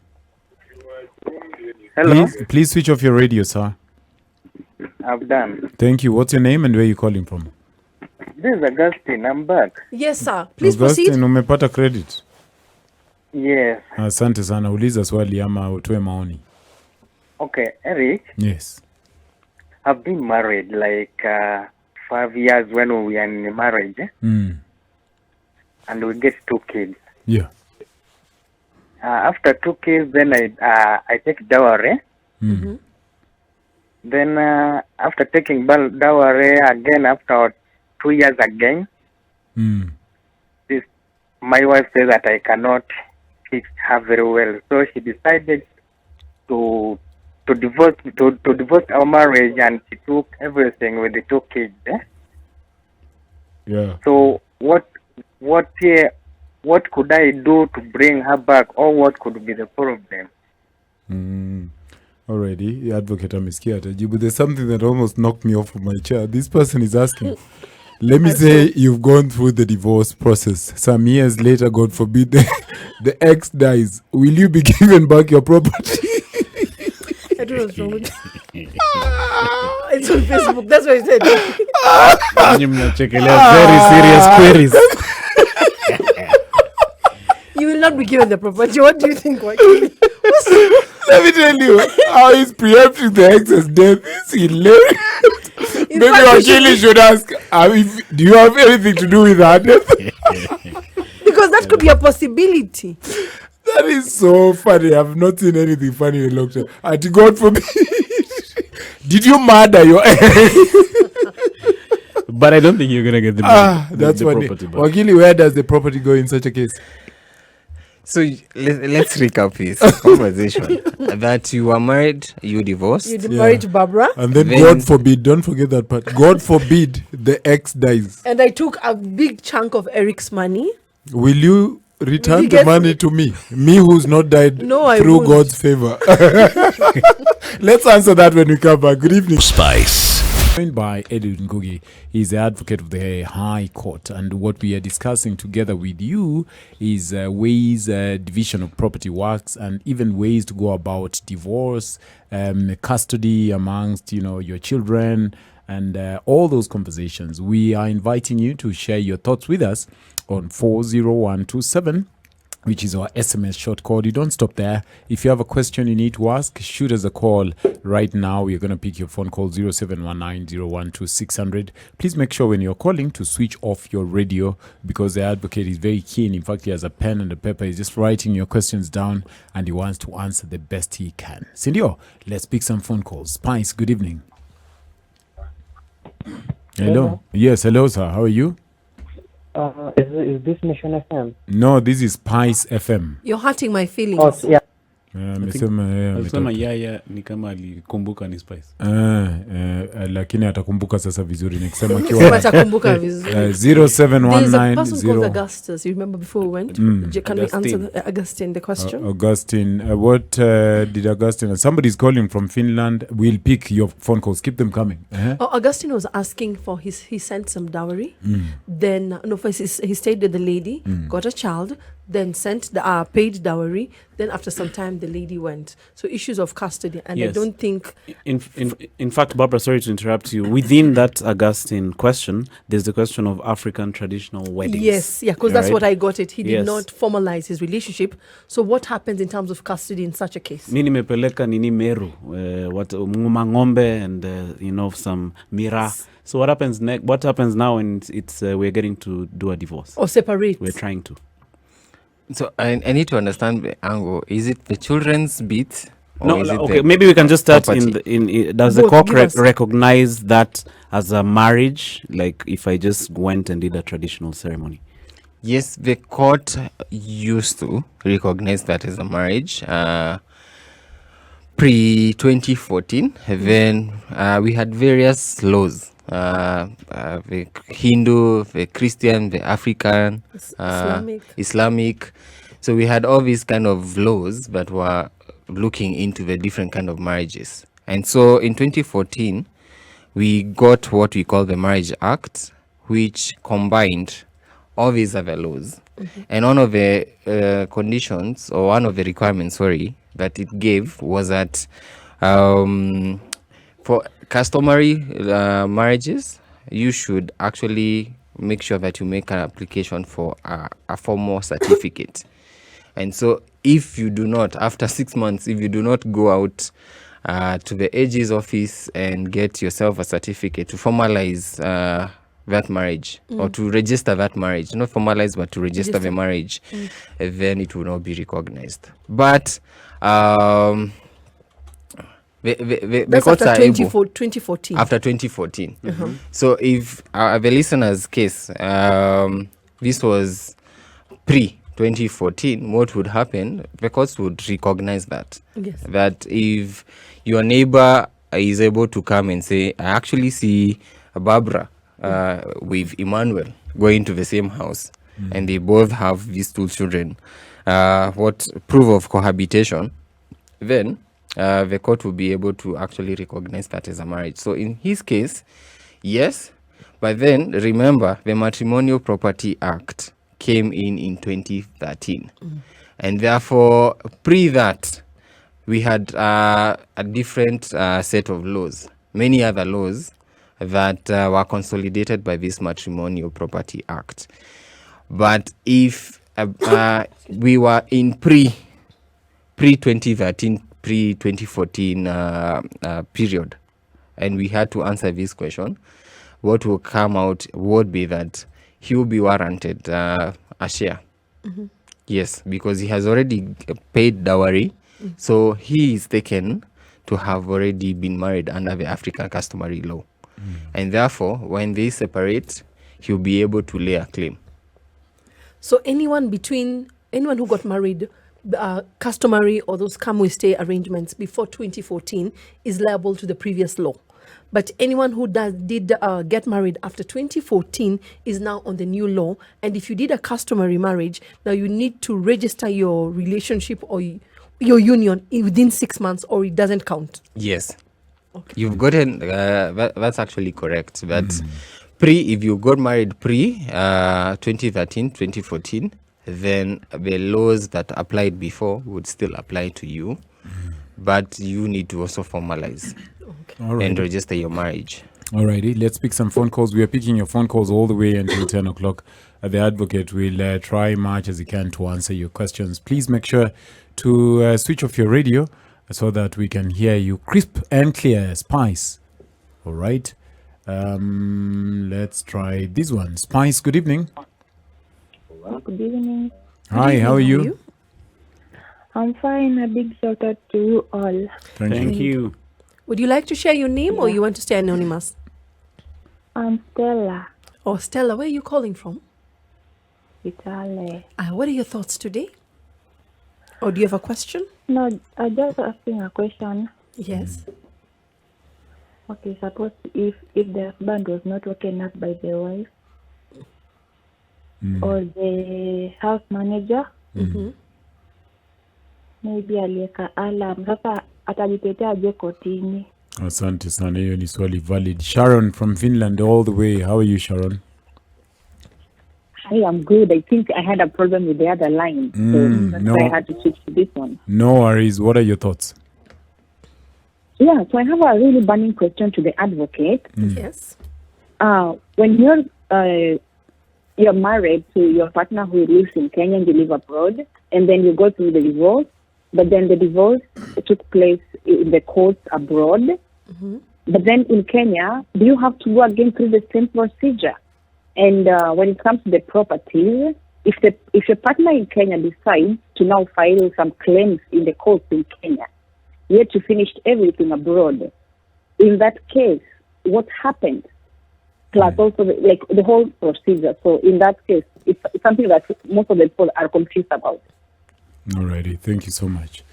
Hello, Please switch off your radio, sir. I've done. Thank you. What's your name and where are you calling from? This is Augustine. I'm back. Yes, sir. Please Augustine, proceed. umepata credit. Yes. Asante sana. Uliza swali ama utoe maoni. Okay, Eric, Yes. I've been married like 5 years when we were in marriage, and we get 2 kids. Yeah. After 2 kids, then I take dowry. Then after taking dowry again, after 2 years again, my wife says that I cannot fix her very well, so she decided to divorce our marriage, and she took everything with the 2 kids. Yeah. So what could I do to bring her back, or what could be the problem? Already, advocate amesikia atajibu. There's something that almost knocked me off of my chair. This person is asking, let me say you've gone through the divorce process. Some years later, God forbid, the ex dies. Will you be given back your property? I don't know what's wrong with It's on Facebook. That's what I said. Nyinyi mnachekelea very serious queries. You will not be given the property. What do you think, Wakili? Let me tell you how he's preempting the ex's death. It's hilarious. In Maybe fact, we Wakili should ask, do you have anything to do with that? because that could be a possibility. That is so funny. I've not seen anything funny in a long time. And God forbid. Did you murder your ex? But I don't think you're gonna get the That's the funny. property back. Wakili, where does the property go in such a case? So let's recap this conversation. That you were married, you divorced. You married Barbara, And then, Then- God forbid, don't forget that part. God forbid the ex dies. and I took a big chunk of Eric's money. Will you return Will you the get money to me? Me who's not died No, I through won't. God's favor. Let's answer that when we come back. Good evening. Spice. Joined by Eliud Ngugi. He's the advocate of the High Court, and what we are discussing together with you is ways division of property works, and even ways to go about divorce, custody amongst your children, and all those conversations. We are inviting you to share your thoughts with us on 40127. Which is our SMS short code. You don't stop there. If you have a question you need to ask, shoot us a call right now. We're going to pick your phone call 0719-012-600. Please make sure when you're calling to switch off your radio, because the advocate is very keen. In fact, he has a pen and a paper. He's just writing your questions down and he wants to answer the best he can. Sindio, let's pick some phone calls. Spice, good evening. Hello. Yes, hello, sir. How are you? Is this Mission FM? No, this is Spice FM. You're hurting my feelings. Oh, yeah. Alisema yaya ni kama alikumbuka ni Spice. Lakini atakumbuka sasa vizuri nikisema Sema kiwa atakumbuka vizuri. There's a person called Augustus. You remember before we went? Can we answer Augustine the question? Augustine, what did Augustine? Somebody's calling from Finland. We'll pick your phone calls. Keep them coming. Oh, Augustine was asking for he sent some dowry. Then, no, first he stayed with the lady, got a child. then sent the paid dowry. Then after some time, the lady went. So issues of custody, and I Yes. don't think. In fact, Barbara, sorry to interrupt you. Within that Augustine question, there's the question of African traditional weddings. Yes, yeah, because that's Right? what I got it. He did Yes. not formalize his relationship. So what happens in terms of custody in such a case? Nini mepeleka nini meru, what ngombe and some mira. So what happens next? What happens now when it's we're getting to do a divorce? Or separate? We're trying to. So I need to understand the angle. Is it the children's bit? Or No, is it okay. the Maybe we can just start property? in does the Both, court give us- recognize that as a marriage? Like if I just went and did a traditional ceremony? Yes, the court used to recognize that as a marriage pre-2014. Then we had various laws. The Hindu, the Christian, the African, Islamic. So we had all these kind of laws that were looking into the different kind of marriages. And so in 2014, we got what we call the Marriage Act, which combined all these other laws. And one of the conditions, or one of the requirements, that it gave was that for customary marriages, you should actually make sure that you make an application for a formal certificate. And so if you do not, after 6 months, if you do not go out to the AG's office and get yourself a certificate to formalize that marriage, or to register that marriage, not formalize, but to register the marriage, then it will not be recognized. But the courts after are able 2014. after 2014. So if the listener's case, this was pre-2014, what would happen? The courts would recognize that. Yes. That if your neighbor is able to come and say, I actually see Barbara with Emmanuel going to the same house, and they both have these two children, what proof of cohabitation, then the court will be able to actually recognize that as a marriage. So in his case, yes, but then remember, the Matrimonial Property Act came in 2013. And therefore, pre that, we had a different set of laws, many other laws that were consolidated by this Matrimonial Property Act. But if we were in pre-2013, pre-2014 period, and we had to answer this question, what will come out would be that he will be warranted a share. Yes, because he has already paid dowry, so he is taken to have already been married under the African customary law. And therefore, when they separate, he'll be able to lay a claim. So anyone who got married, customary or those come-we-stay arrangements before 2014 is liable to the previous law. But anyone who did get married after 2014 is now on the new law. And if you did a customary marriage, now you need to register your relationship or your union within 6 months, or it doesn't count. Yes. Okay. You've gotten, that's actually correct. But if you got married pre-2013, 2014, then the laws that applied before would still apply to you. But you need to also formalize and register your marriage. Alrighty, let's pick some phone calls. We are picking your phone calls all the way until 10 o'clock. The advocate will try much as he can to answer your questions. Please make sure to switch off your radio so that we can hear you crisp and clear. Spice. All right. Let's try this one. Spice, good evening. Good evening. Hi, how are you? I'm fine. A big shout out to you all. Thank you. Would you like to share your name or you want to stay anonymous? I'm Stella. Oh, Stella, where are you calling from? Italy. What are your thoughts today? Or do you have a question? No, I'm just asking a question. Yes. Okay, suppose if the husband was not woken up by the wife or the house manager, maybe aliweka alarm. Sasa atajitetea aje kotini? Asante sana, hiyo ni swali valid. Sharon from Finland all the way. How are you, Sharon? Hey, I'm good. I think I had a problem with the other line. So that's why I had to switch to this one. No worries. What are your thoughts? Yeah, so I have a really burning question to the advocate. Yes. When you're married to your partner who lives in Kenya and you live abroad, and then you go through the divorce, but then the divorce took place in the courts abroad. Mm-hmm. But then in Kenya, do you have to go again through the same procedure? And when it comes to the properties, if your partner in Kenya decides to now file some claims in the courts in Kenya, yet you finished everything abroad, in that case, what happened? Plus also the whole procedure. So in that case, it's something that most of the people are confused about. Alrighty, thank you so much.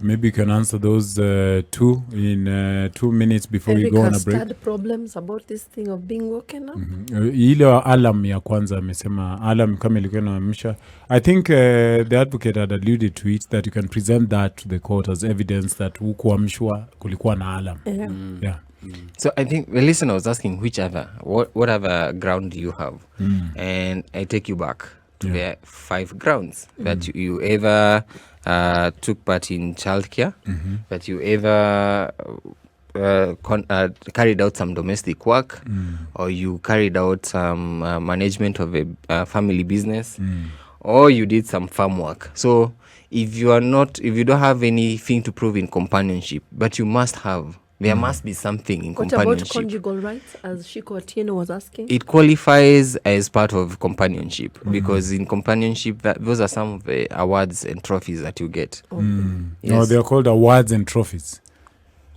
Maybe you can answer those two in 2 minutes before we go on a break. Had problems about this thing of being woken up. Ile alarm ya kwanza amesema alarm kama ilikuwa inaamsha. I think the advocate had alluded to it that you can present that to the court as evidence that hukuamshwa kulikuwa na alarm. Yeah. So I think the listener was asking what other ground do you have? And I take you back to the 5 grounds that you either took part in childcare, that you either carried out some domestic work, or you carried out some management of a family business, or you did some farm work. So if you don't have anything to prove in companionship, but you must have, there must be something in companionship. What about conjugal rights, as Shiko Atieno was asking? It qualifies as part of companionship because in companionship, those are some of the awards and trophies that you get. Yes. No, they are called awards and trophies.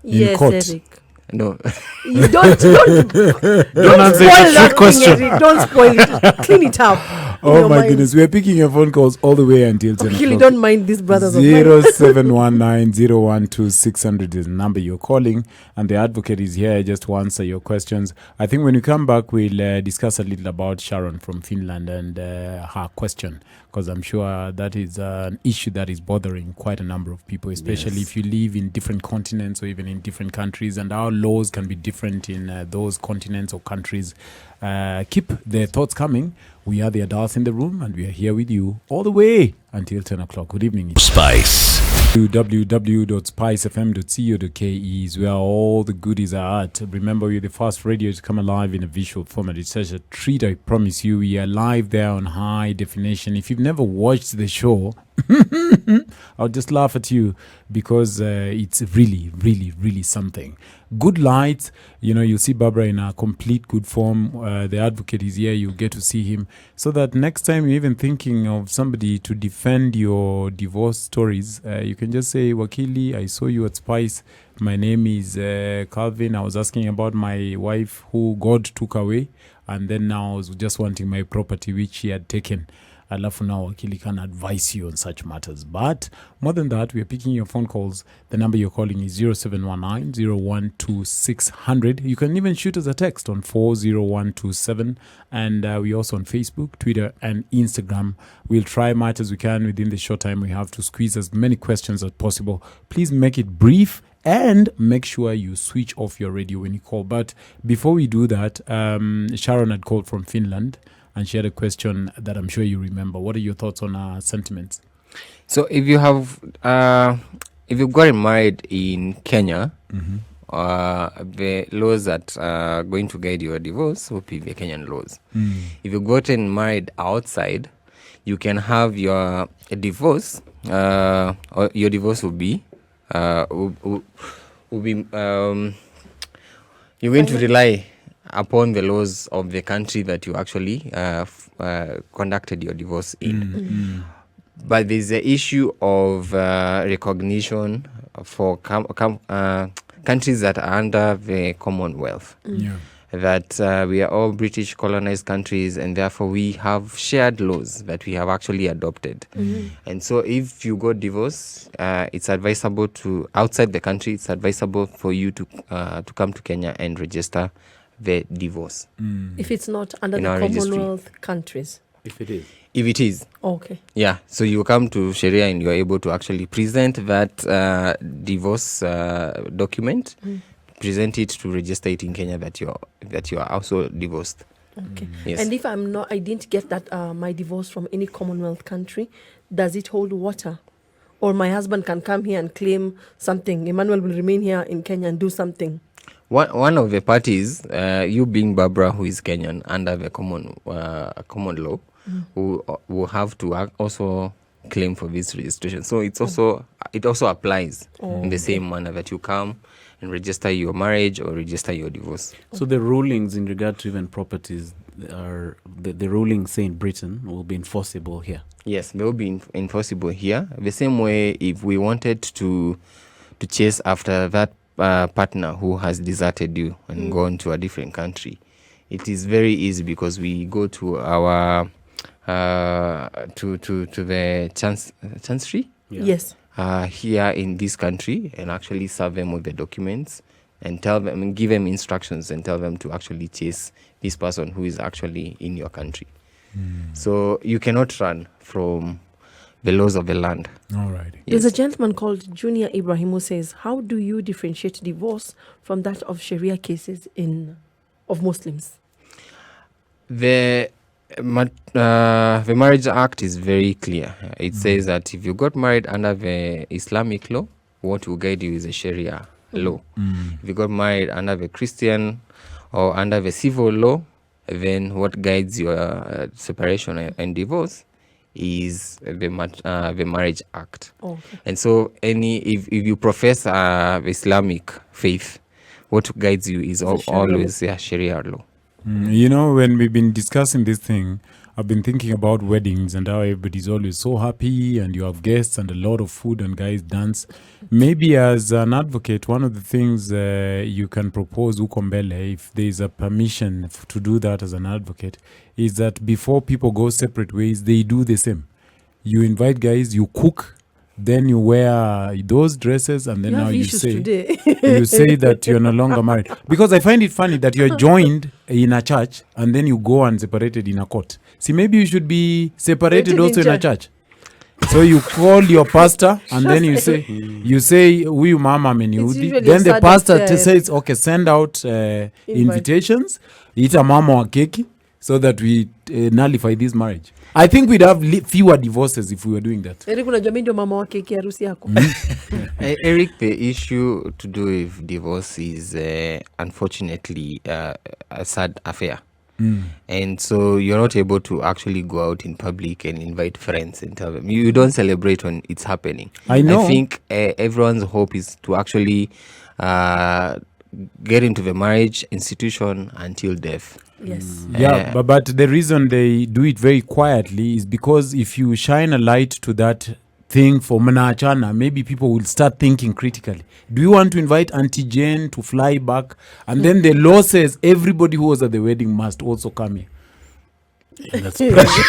Yes, court. Eric. No. You don't answer the trick question. Eric. Don't spoil it. Clean it up. Oh my goodness, we are picking your phone calls all the way until 10 Really o'clock. don't mind these brothers of mine. 0719-012-600 is the number you're calling, and the advocate is here just to answer your questions. I think when we come back, we'll discuss a little about Sharon from Finland and her question, because I'm sure that is an issue that is bothering quite a number of people, especially if you live in different continents or even in different countries, and our laws can be different in those continents or countries. Keep the thoughts coming. We are the adults in the room, and we are here with you all the way until 10 o'clock. Good evening. Spice. www.spicefm.co.ke is where all the goodies are at. Remember, we're the first radio to come alive in a visual format. It's such a treat, I promise you. We are live there on high definition. If you've never watched the show, I'll just laugh at you because it's really, really, really something. Good lights, you'll see Barbara in a complete good form. The advocate is here, you'll get to see him. So that next time you're even thinking of somebody to defend your divorce stories, you can just say, Wakili, I saw you at Spice. My name is Calvin. I was asking about my wife who God took away. And then now I was just wanting my property, which she had taken. Alafu now Wakili can advise you on such matters. But more than that, we are picking your phone calls. The number you're calling is 0719-012-600. You can even shoot us a text on 40127. And we're also on Facebook, Twitter, and Instagram. We'll try much as we can within the short time we have to squeeze as many questions as possible. Please make it brief and make sure you switch off your radio when you call. But before we do that, Sharon had called from Finland. And she had a question that I'm sure you remember. What are your thoughts on her sentiments? So if you have, if you've gotten married in Kenya, the laws that are going to guide your divorce will be the Kenyan laws. If you've gotten married outside, you can have your divorce, or your divorce will be, you're going to rely upon the laws of the country that you actually conducted your divorce in. But there's the issue of recognition for countries that are under the Commonwealth. That we are all British colonized countries, and therefore we have shared laws that we have actually adopted. And so if you got divorced, it's advisable to, outside the country, it's advisable for you to come to Kenya and register the divorce. If it's not under the Commonwealth countries. If it is. Okay. Yeah. So you come to Sharia and you are able to actually present that divorce document, present it to register it in Kenya that you are also divorced. Okay. Yes. And if I didn't get that my divorce from any Commonwealth country, does it hold water? Or my husband can come here and claim something. Emmanuel will remain here in Kenya and do something. One of the parties, you being Barbara, who is Kenyan under the common law, will have to also claim for this registration. So it also applies in the same manner that you come and register your marriage or register your divorce. So the rulings in regard to even properties are the rulings, say, in Britain will be enforceable here. Yes, they will be enforceable here. The same way, if we wanted to chase after that partner who has deserted you and gone to a different country, it is very easy because we go to our to the chancery. Yes. Here in this country, and actually serve them with the documents and tell them and give them instructions and tell them to actually chase this person who is actually in your country. So you cannot run from the laws of the land. All right. There's a gentleman called Junior Ibrahim who says, how do you differentiate divorce from that of Sharia cases of Muslims? The Marriage Act is very clear. It says that if you got married under the Islamic law, what will guide you is the Sharia law. If you got married under the Christian or under the civil law, then what guides your separation and divorce is the Marriage Act. Okay. And so if you profess the Islamic faith, what guides you is always Sharia law. You know, when we've been discussing this thing, I've been thinking about weddings and how everybody's always so happy and you have guests and a lot of food and guys dance. Maybe as an advocate, one of the things you can propose, Ukombele, if there's a permission to do that as an advocate, is that before people go separate ways, they do the same. You invite guys, you cook, then you wear those dresses, and then now you say that you're no longer married. Because I find it funny that you're joined in a church and then you go and separated in a court. See, maybe you should be separated also in a church. So you call your pastor and then you say, "Huyu mama ameniudhi." Then the pastor says, "Okay, send out invitations. Eat a mama wa keki so that we nullify this marriage." I think we'd have fewer divorces if we were doing that. Eric, unajua mimi ndio mama wa keki harusi yako. Eric, the issue to do with divorce is unfortunately a sad affair. And so you're not able to actually go out in public and invite friends and tell them. You don't celebrate when it's happening. I know. I think everyone's hope is to actually get into the marriage institution until death. Yes. Yeah, but the reason they do it very quietly is because if you shine a light to that thing for Mnaachana, maybe people will start thinking critically. Do you want to invite Auntie Jane to fly back? And then the law says everybody who was at the wedding must also come here. Yeah, that's pressure.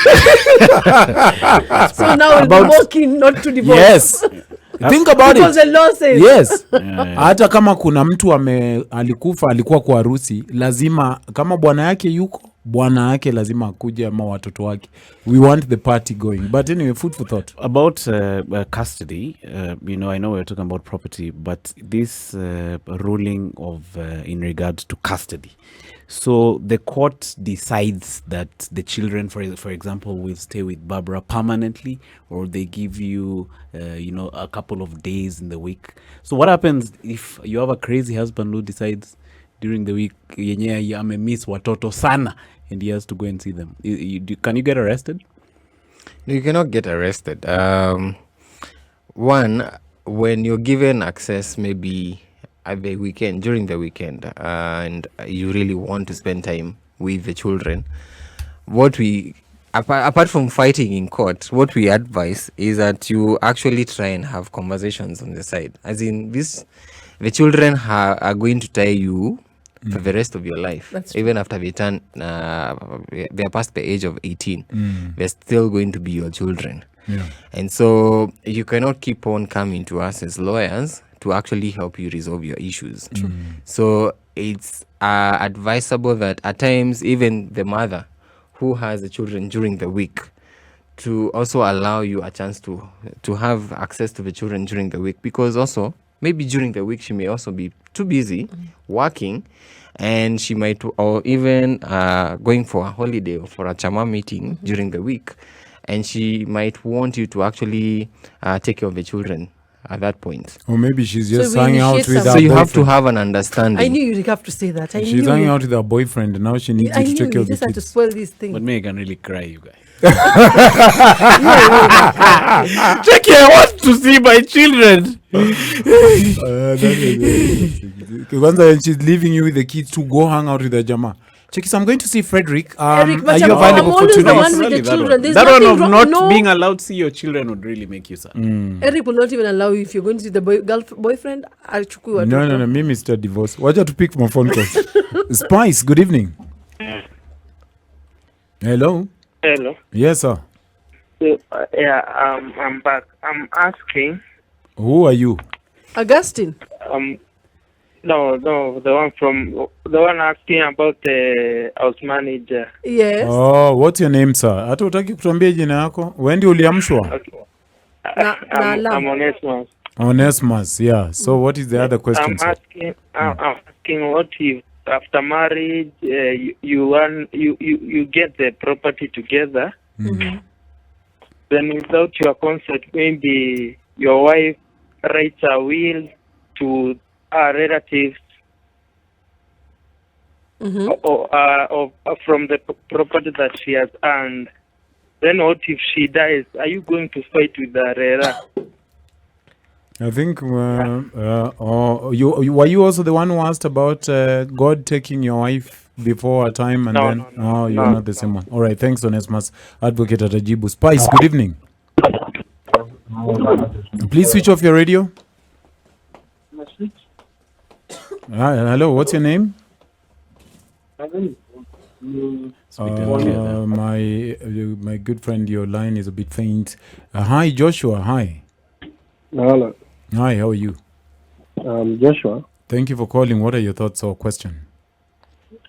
So now we'll be working not to divorce. Yes. Think about because it. The law says. Yes. Hata kama kuna mtu alikuwa kwa harusi, lazima kama bwana yake yuko, bwana yake lazima akuje ama watoto wake. We want the party going. But anyway, food for thought. About custody, I know we're talking about property, but this ruling of in regard to custody. So the court decides that the children, for example, will stay with Barbara permanently, or they give you, a couple of days in the week. So what happens if you have a crazy husband who decides during the week, yenye amemiss watoto sana, and he has to go and see them? Can you get arrested? You cannot get arrested. One, when you're given access, maybe at the weekend, during the weekend, and you really want to spend time with the children, what we, apart from fighting in court, what we advise is that you actually try and have conversations on the side. As in, the children are going to tie you for the rest of your life. Even after they turn, they're past the age of 18, they're still going to be your children. Yeah. And so you cannot keep on coming to us as lawyers to actually help you resolve your issues. So it's advisable that at times even the mother who has the children during the week to also allow you a chance to have access to the children during the week, because also maybe during the week she may also be too busy working, and she might, or even going for a holiday or for a chama meeting during the week, and she might want you to actually take care of the children at that point. Or maybe she's just So we hanging out initiate with her some- So you boyfriend. have to have an understanding. I knew you'd have to say that. I She's knew hanging you- out with her boyfriend, and now she needs I you to knew take care you of the just had to kids. spoil this thing. But me, I can really cry, you guys. Check here, I want to see my children. That is Kwanza, when she's leaving you with the kids to go hang out with the jama. Check, so I'm going to see Frederick. Eric, but are you I'm available for always the today? one with the children. There's That one nothing of wrong- not no. being allowed to see your children would really make you sad. Eric will not even allow you if you're going to see the boyfriend. Achukue watoto. No, me, Mr. Divorce. Watch out to pick my phone calls. Spice, good evening. Hello. Hello. Yes, sir. I'm back. I'm asking. Who are you? Augustine. No, the one asking about the house manager. Yes. Oh, what's your name, sir? Hata utaki kutuambia jina yako? Wendi uliamshwa? Okay. Na I'm Onesimus. Onesimus, yeah. So what is the other question, I'm sir? asking. I'm asking what if after marriage you get the property together, then without your consent, maybe your wife writes a will to our relatives or from the property that she has earned. Then what if she dies? Are you going to fight with the RERA? I think, you were you also the one who asked about God taking your wife before a time and then? No, you're not the same one. All right, thanks, Onesimus. Advocate at Ajibu. Spice, good evening. Please switch off your radio. Hello, what's your name? My good friend, your line is a bit faint. Hi, Joshua. Hi. Hello. Hi, how are you? Joshua. Thank you for calling. What are your thoughts or question?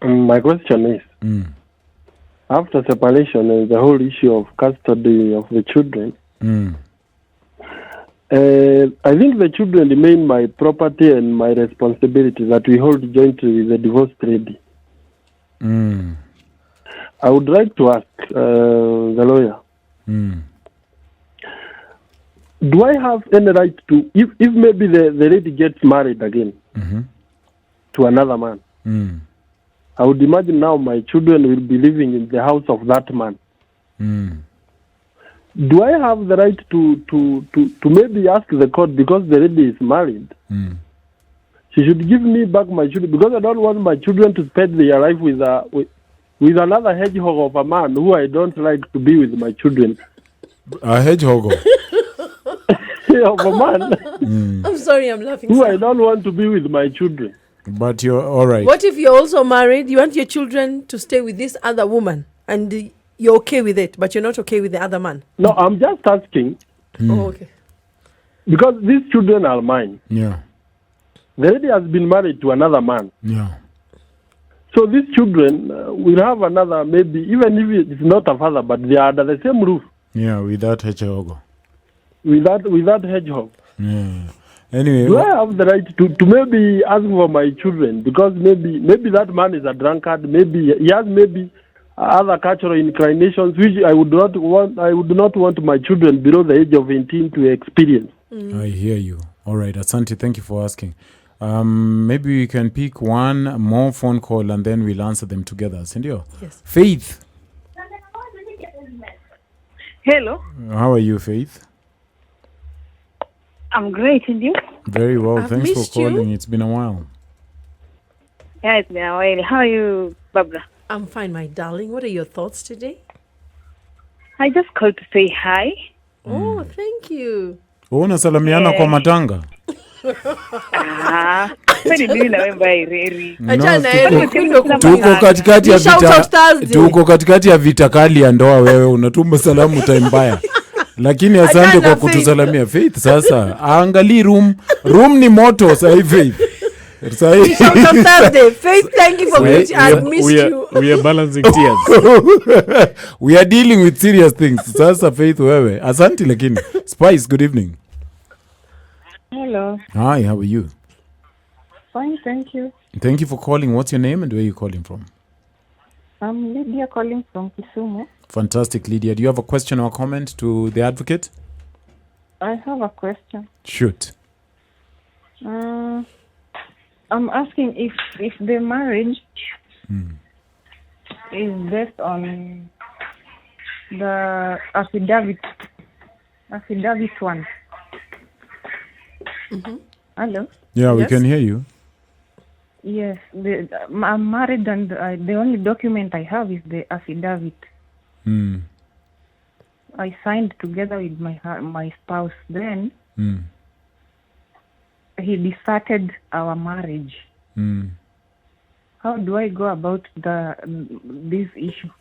My question is, after separation, the whole issue of custody of the children, I think the children remain my property and my responsibility that we hold jointly with the divorced lady. I would like to ask the lawyer, do I have any right to, if maybe the lady gets married again to another man, I would imagine now my children will be living in the house of that man. Do I have the right to maybe ask the court, because the lady is married, she should give me back my children, because I don't want my children to spend their life with another hedgehog of a man who I don't like to be with my children. A hedgehog? Of a man. I'm sorry, I'm laughing. Who sir. I don't want to be with my children. But you're all right. What if you're also married? You want your children to stay with this other woman, and you're okay with it, but you're not okay with the other man? No, I'm just asking. Oh, okay. Because these children are mine. Yeah. The lady has been married to another man. Yeah. So these children will have another, maybe, even if it's not a father, but they are under the same roof. Yeah, with that hedgehog. With that hedgehog. Yeah. Anyway. Do I have the right to maybe ask for my children? Because maybe that man is a drunkard. Maybe he has maybe other cultural inclinations which I would not want my children below the age of 18 to experience. I hear you. All right, Asante, thank you for asking. Maybe we can pick one more phone call and then we'll answer them together. Sindio? Yes. Faith. Hello. How are you, Faith? I'm great, and you? Very well. I've Thanks for missed you. calling. It's been a while. Yeah, it's been a while. How are you, Barbara? I'm fine, my darling. What are your thoughts today? I just called to say hi. Oh, thank you. Unasalamiana kwa matanga? Kwani mimi na wewe mbaya reri. Achana yeye Tuko katikati ya vita. Tuko katikati ya vita kali ya ndoa, wewe unatuma salamu time mbaya. Lakini asante kwa kutusalamia Faith. Sasa angalia room ni moto sasa hivi. Faith, thank you for meeting. I missed you. We are balancing tears. We are dealing with serious things. Sasa Faith wewe. Asante lakini. Spice, good evening. Hello. Hi, how are you? Fine, thank you. Thank you for calling. What's your name and where are you calling from? I'm Lydia calling from Kisumu. Fantastic, Lydia. Do you have a question or comment to the advocate? I have a question. Shoot. I'm asking if the marriage is based on the affidavit one. Hello? Yeah, we Yes. can hear you. Yes, I'm married and the only document I have is the affidavit. Mm. I signed together with my spouse. Then he deserted our marriage. Mm. How do I go about this issue?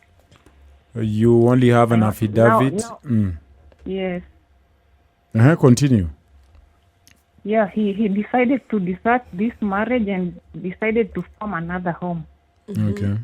You only have an affidavit? Now, yes. Continue. Yeah, he decided to desert this marriage and decided to form another home. Okay.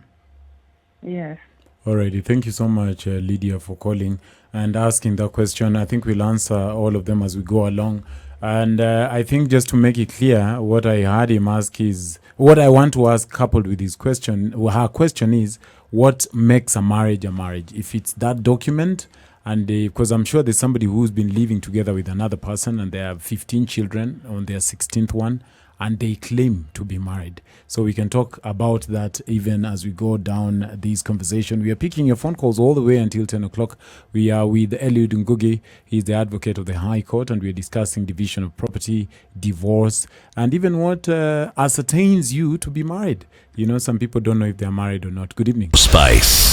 Yes. Alrighty. Thank you so much, Lydia, for calling and asking that question. I think we'll answer all of them as we go along. And I think just to make it clear, what I heard him ask is, what I want to ask coupled with his question, her question is, what makes a marriage a marriage? If it's that document, and because I'm sure there's somebody who's been living together with another person and they have 15 children on their 16th one, and they claim to be married. So we can talk about that even as we go down this conversation. We are picking your phone calls all the way until 10 o'clock. We are with Eliud Ngugi. He's the advocate of the High Court, and we're discussing division of property, divorce, and even what ascertains you to be married. You know, some people don't know if they're married or not. Good evening. Spice.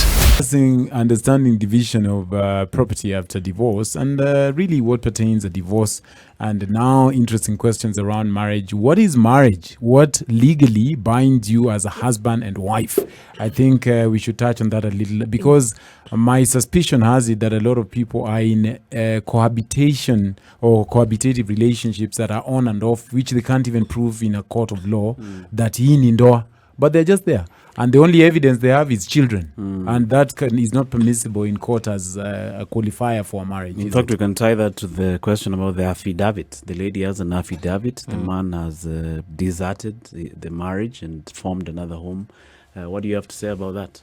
Understanding division of property after divorce, and really what pertains a divorce, and now interesting questions around marriage. What is marriage? What legally binds you as a husband and wife? I think we should touch on that a little, because my suspicion has it that a lot of people are in cohabitation or cohabitative relationships that are on and off, which they can't even prove in a court of law that in indoor, but they're just there. And the only evidence they have is children. And that is not permissible in court as a qualifier for a marriage. In fact, we can tie that to the question about the affidavit. The lady has an affidavit. The man has deserted the marriage and formed another home. What do you have to say about that?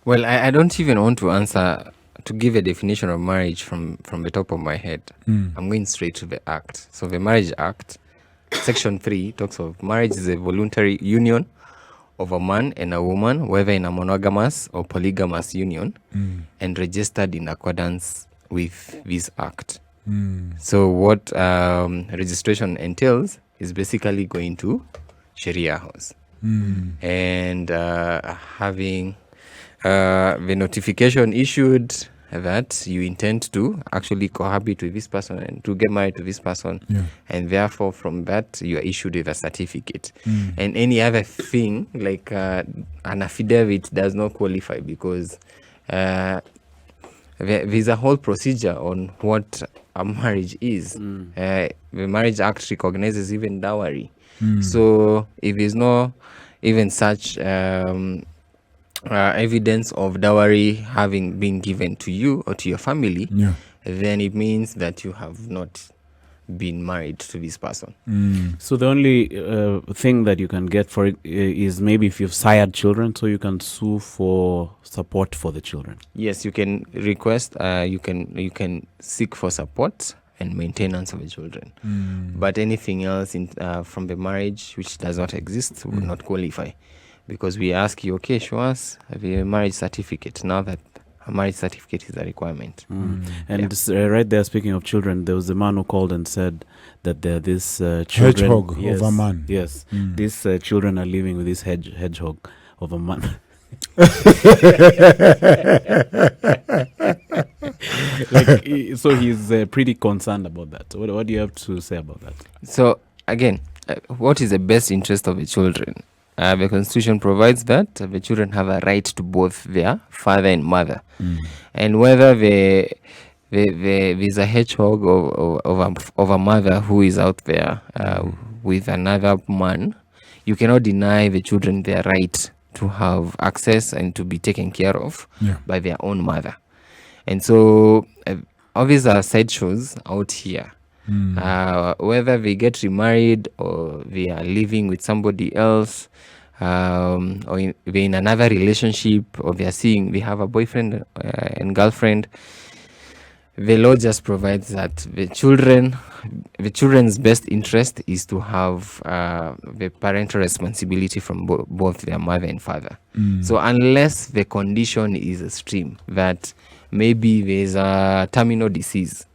Well, I don't even want to answer, to give a definition of marriage from the top of my head. I'm going straight to the Act. So the Marriage Act, Section 3, talks of marriage is a voluntary union of a man and a woman, whether in a monogamous or polygamous union, and registered in accordance with this Act. So what registration entails is basically going to Sharia house and having the notification issued that you intend to actually cohabit with this person and to get married to this person, and therefore from that you are issued with a certificate. And any other thing like an affidavit does not qualify, because there's a whole procedure on what a marriage is. The Marriage Act recognizes even dowry. So if there's no even such evidence of dowry having been given to you or to your family, then it means that you have not been married to this person. So the only thing that you can get for it is maybe if you've sired children, so you can sue for support for the children. Yes, you can request, you can seek for support and maintenance of the children. But anything else from the marriage which does not exist will not qualify. Because we ask you, okay, show us the marriage certificate, now that a marriage certificate is a requirement. And right there, speaking of children, there was a man who called and said that there are these children. Hedgehog of a man. Yes, these children are living with this hedgehog of a man. So he's pretty concerned about that. What do you have to say about that? So again, what is the best interest of the children? The Constitution provides that the children have a right to both their father and mother. And whether there's a hedgehog of a mother who is out there with another man, you cannot deny the children their right to have access and to be taken care of by their own mother. And so all these are sideshows out here. Whether they get remarried or they are living with somebody else, or they're in another relationship, or they have a boyfriend and girlfriend, the law just provides that the children's best interest is to have the parental responsibility from both their mother and father. So unless the condition is extreme, that maybe there's a terminal disease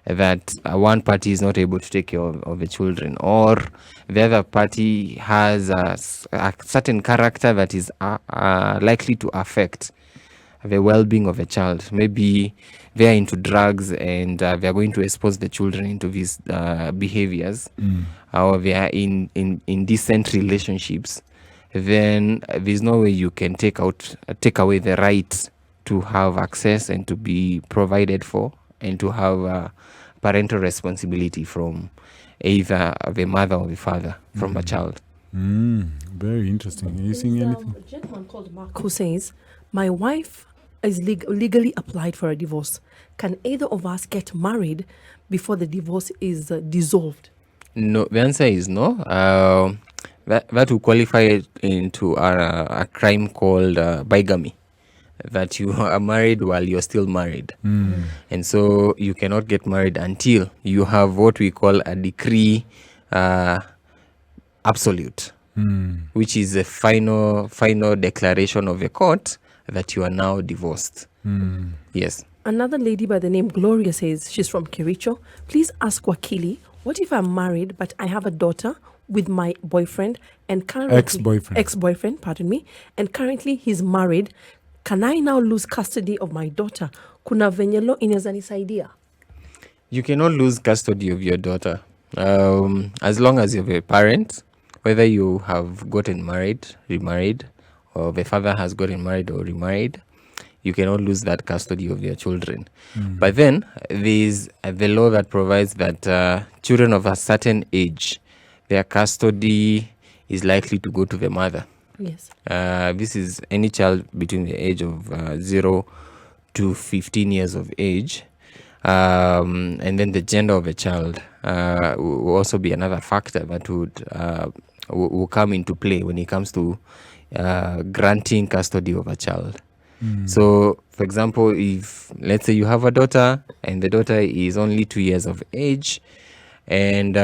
that one party is not able to take care of the children, or the other party has a certain character that is likely to affect the well-being of a child. Maybe they are into drugs and they are going to expose the children into these behaviors, or they are in indecent relationships, then there's no way you can take away the right to have access and to be provided for and to have parental responsibility from either the mother or the father from a child. Very interesting. Are you seeing anything? A gentleman called Mark who says, my wife is legally applied for a divorce. Can either of us get married before the divorce is dissolved? No, the answer is no. That will qualify into a crime called bigamy, that you are married while you're still married. And so you cannot get married until you have what we call a decree absolute, which is a final declaration of a court that you are now divorced. Yes. Another lady by the name Gloria says, she's from Kericho. Please ask Wakili, what if I'm married but I have a daughter with my boyfriend and currently ex-boyfriend, pardon me, and currently he's married? Can I now lose custody of my daughter? Kuna venye law inaweza nisaidia? You cannot lose custody of your daughter as long as you're a parent, whether you have gotten married, remarried, or the father has gotten married or remarried. You cannot lose that custody of your children. But then there's the law that provides that children of a certain age, their custody is likely to go to the mother. Yes. This is any child between the age of 0 to 15 years of age. And then the gender of a child will also be another factor that will come into play when it comes to granting custody of a child. So, for example, if let's say you have a daughter and the daughter is only 2 years of age, and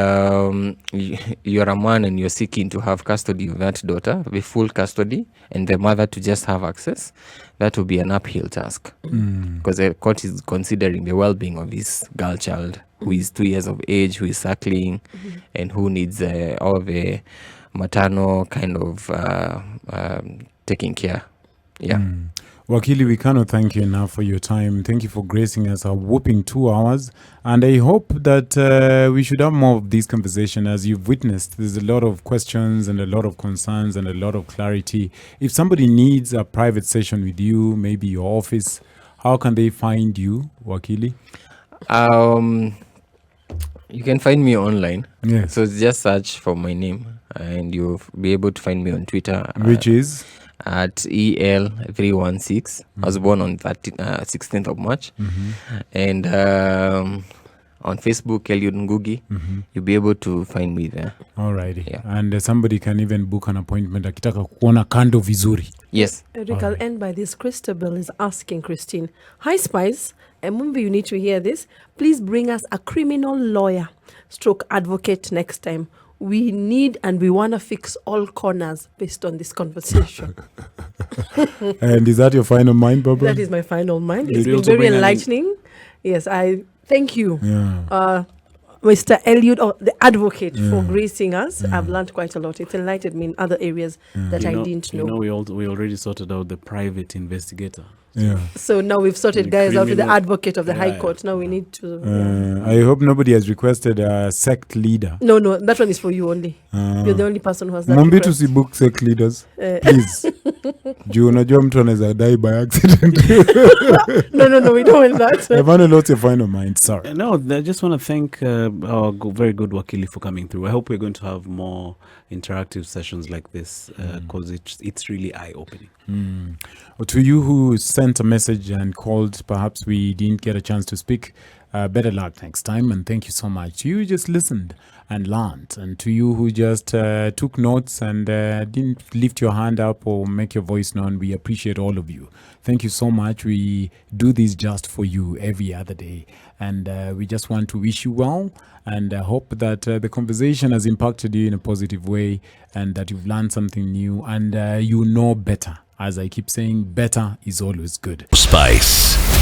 you're a man and you're seeking to have custody of that daughter, the full custody, and the mother to just have access, that will be an uphill task, because the court is considering the well-being of this girl child who is 2 years of age, who is suckling, and who needs all the maternal kind of taking care. Yeah. Wakili, we cannot thank you enough for your time. Thank you for gracing us a whopping 2 hours. And I hope that we should have more of this conversation. As you've witnessed, there's a lot of questions and a lot of concerns and a lot of clarity. If somebody needs a private session with you, maybe your office, how can they find you, Wakili? You can find me online. Yes. So just search for my name and you'll be able to find me on Twitter. Which is? At EL316. I was born on 16th of March. And on Facebook, Eliud Ngugi. You'll be able to find me there. Alrighty. Yeah. And somebody can even book an appointment akitaka kuona kando vizuri. Yes. Eric, I'll end by this. Christabel is asking Christine, hi Spice, Mumbi, you need to hear this. Please bring us a criminal lawyer / advocate next time. We need and we want to fix all corners based on this conversation. And is that your final mind, Barbara? That is my final mind. It's been very enlightening. Yes, I thank you, Mr. Eliud, the advocate, for gracing us. I've learned quite a lot. It's enlightened me in other areas that I didn't know. We already sorted out the private investigator. So now we've sorted guys out with the advocate of the High Court. Now we need to... I hope nobody has requested a sect leader. No, that one is for you only. You're the only person who has that Mambi request. to see book sect leaders. Please. Juu unajua mtu anaweza die by accident. No, we don't want that. Evana, what's your final mind? Sorry. No, I just want to thank our very good Wakili for coming through. I hope we're going to have more interactive sessions like this because it's really eye-opening. To you who sent a message and called, perhaps we didn't get a chance to speak, Better luck next time, and thank you so much. You just listened and learned, and to you who just took notes and didn't lift your hand up or make your voice known, we appreciate all of you. Thank you so much. We do this just for you every other day, and we just want to wish you well, and hope that the conversation has impacted you in a positive way, and that you've learned something new, and you know better. As I keep saying, better is always good. Spice.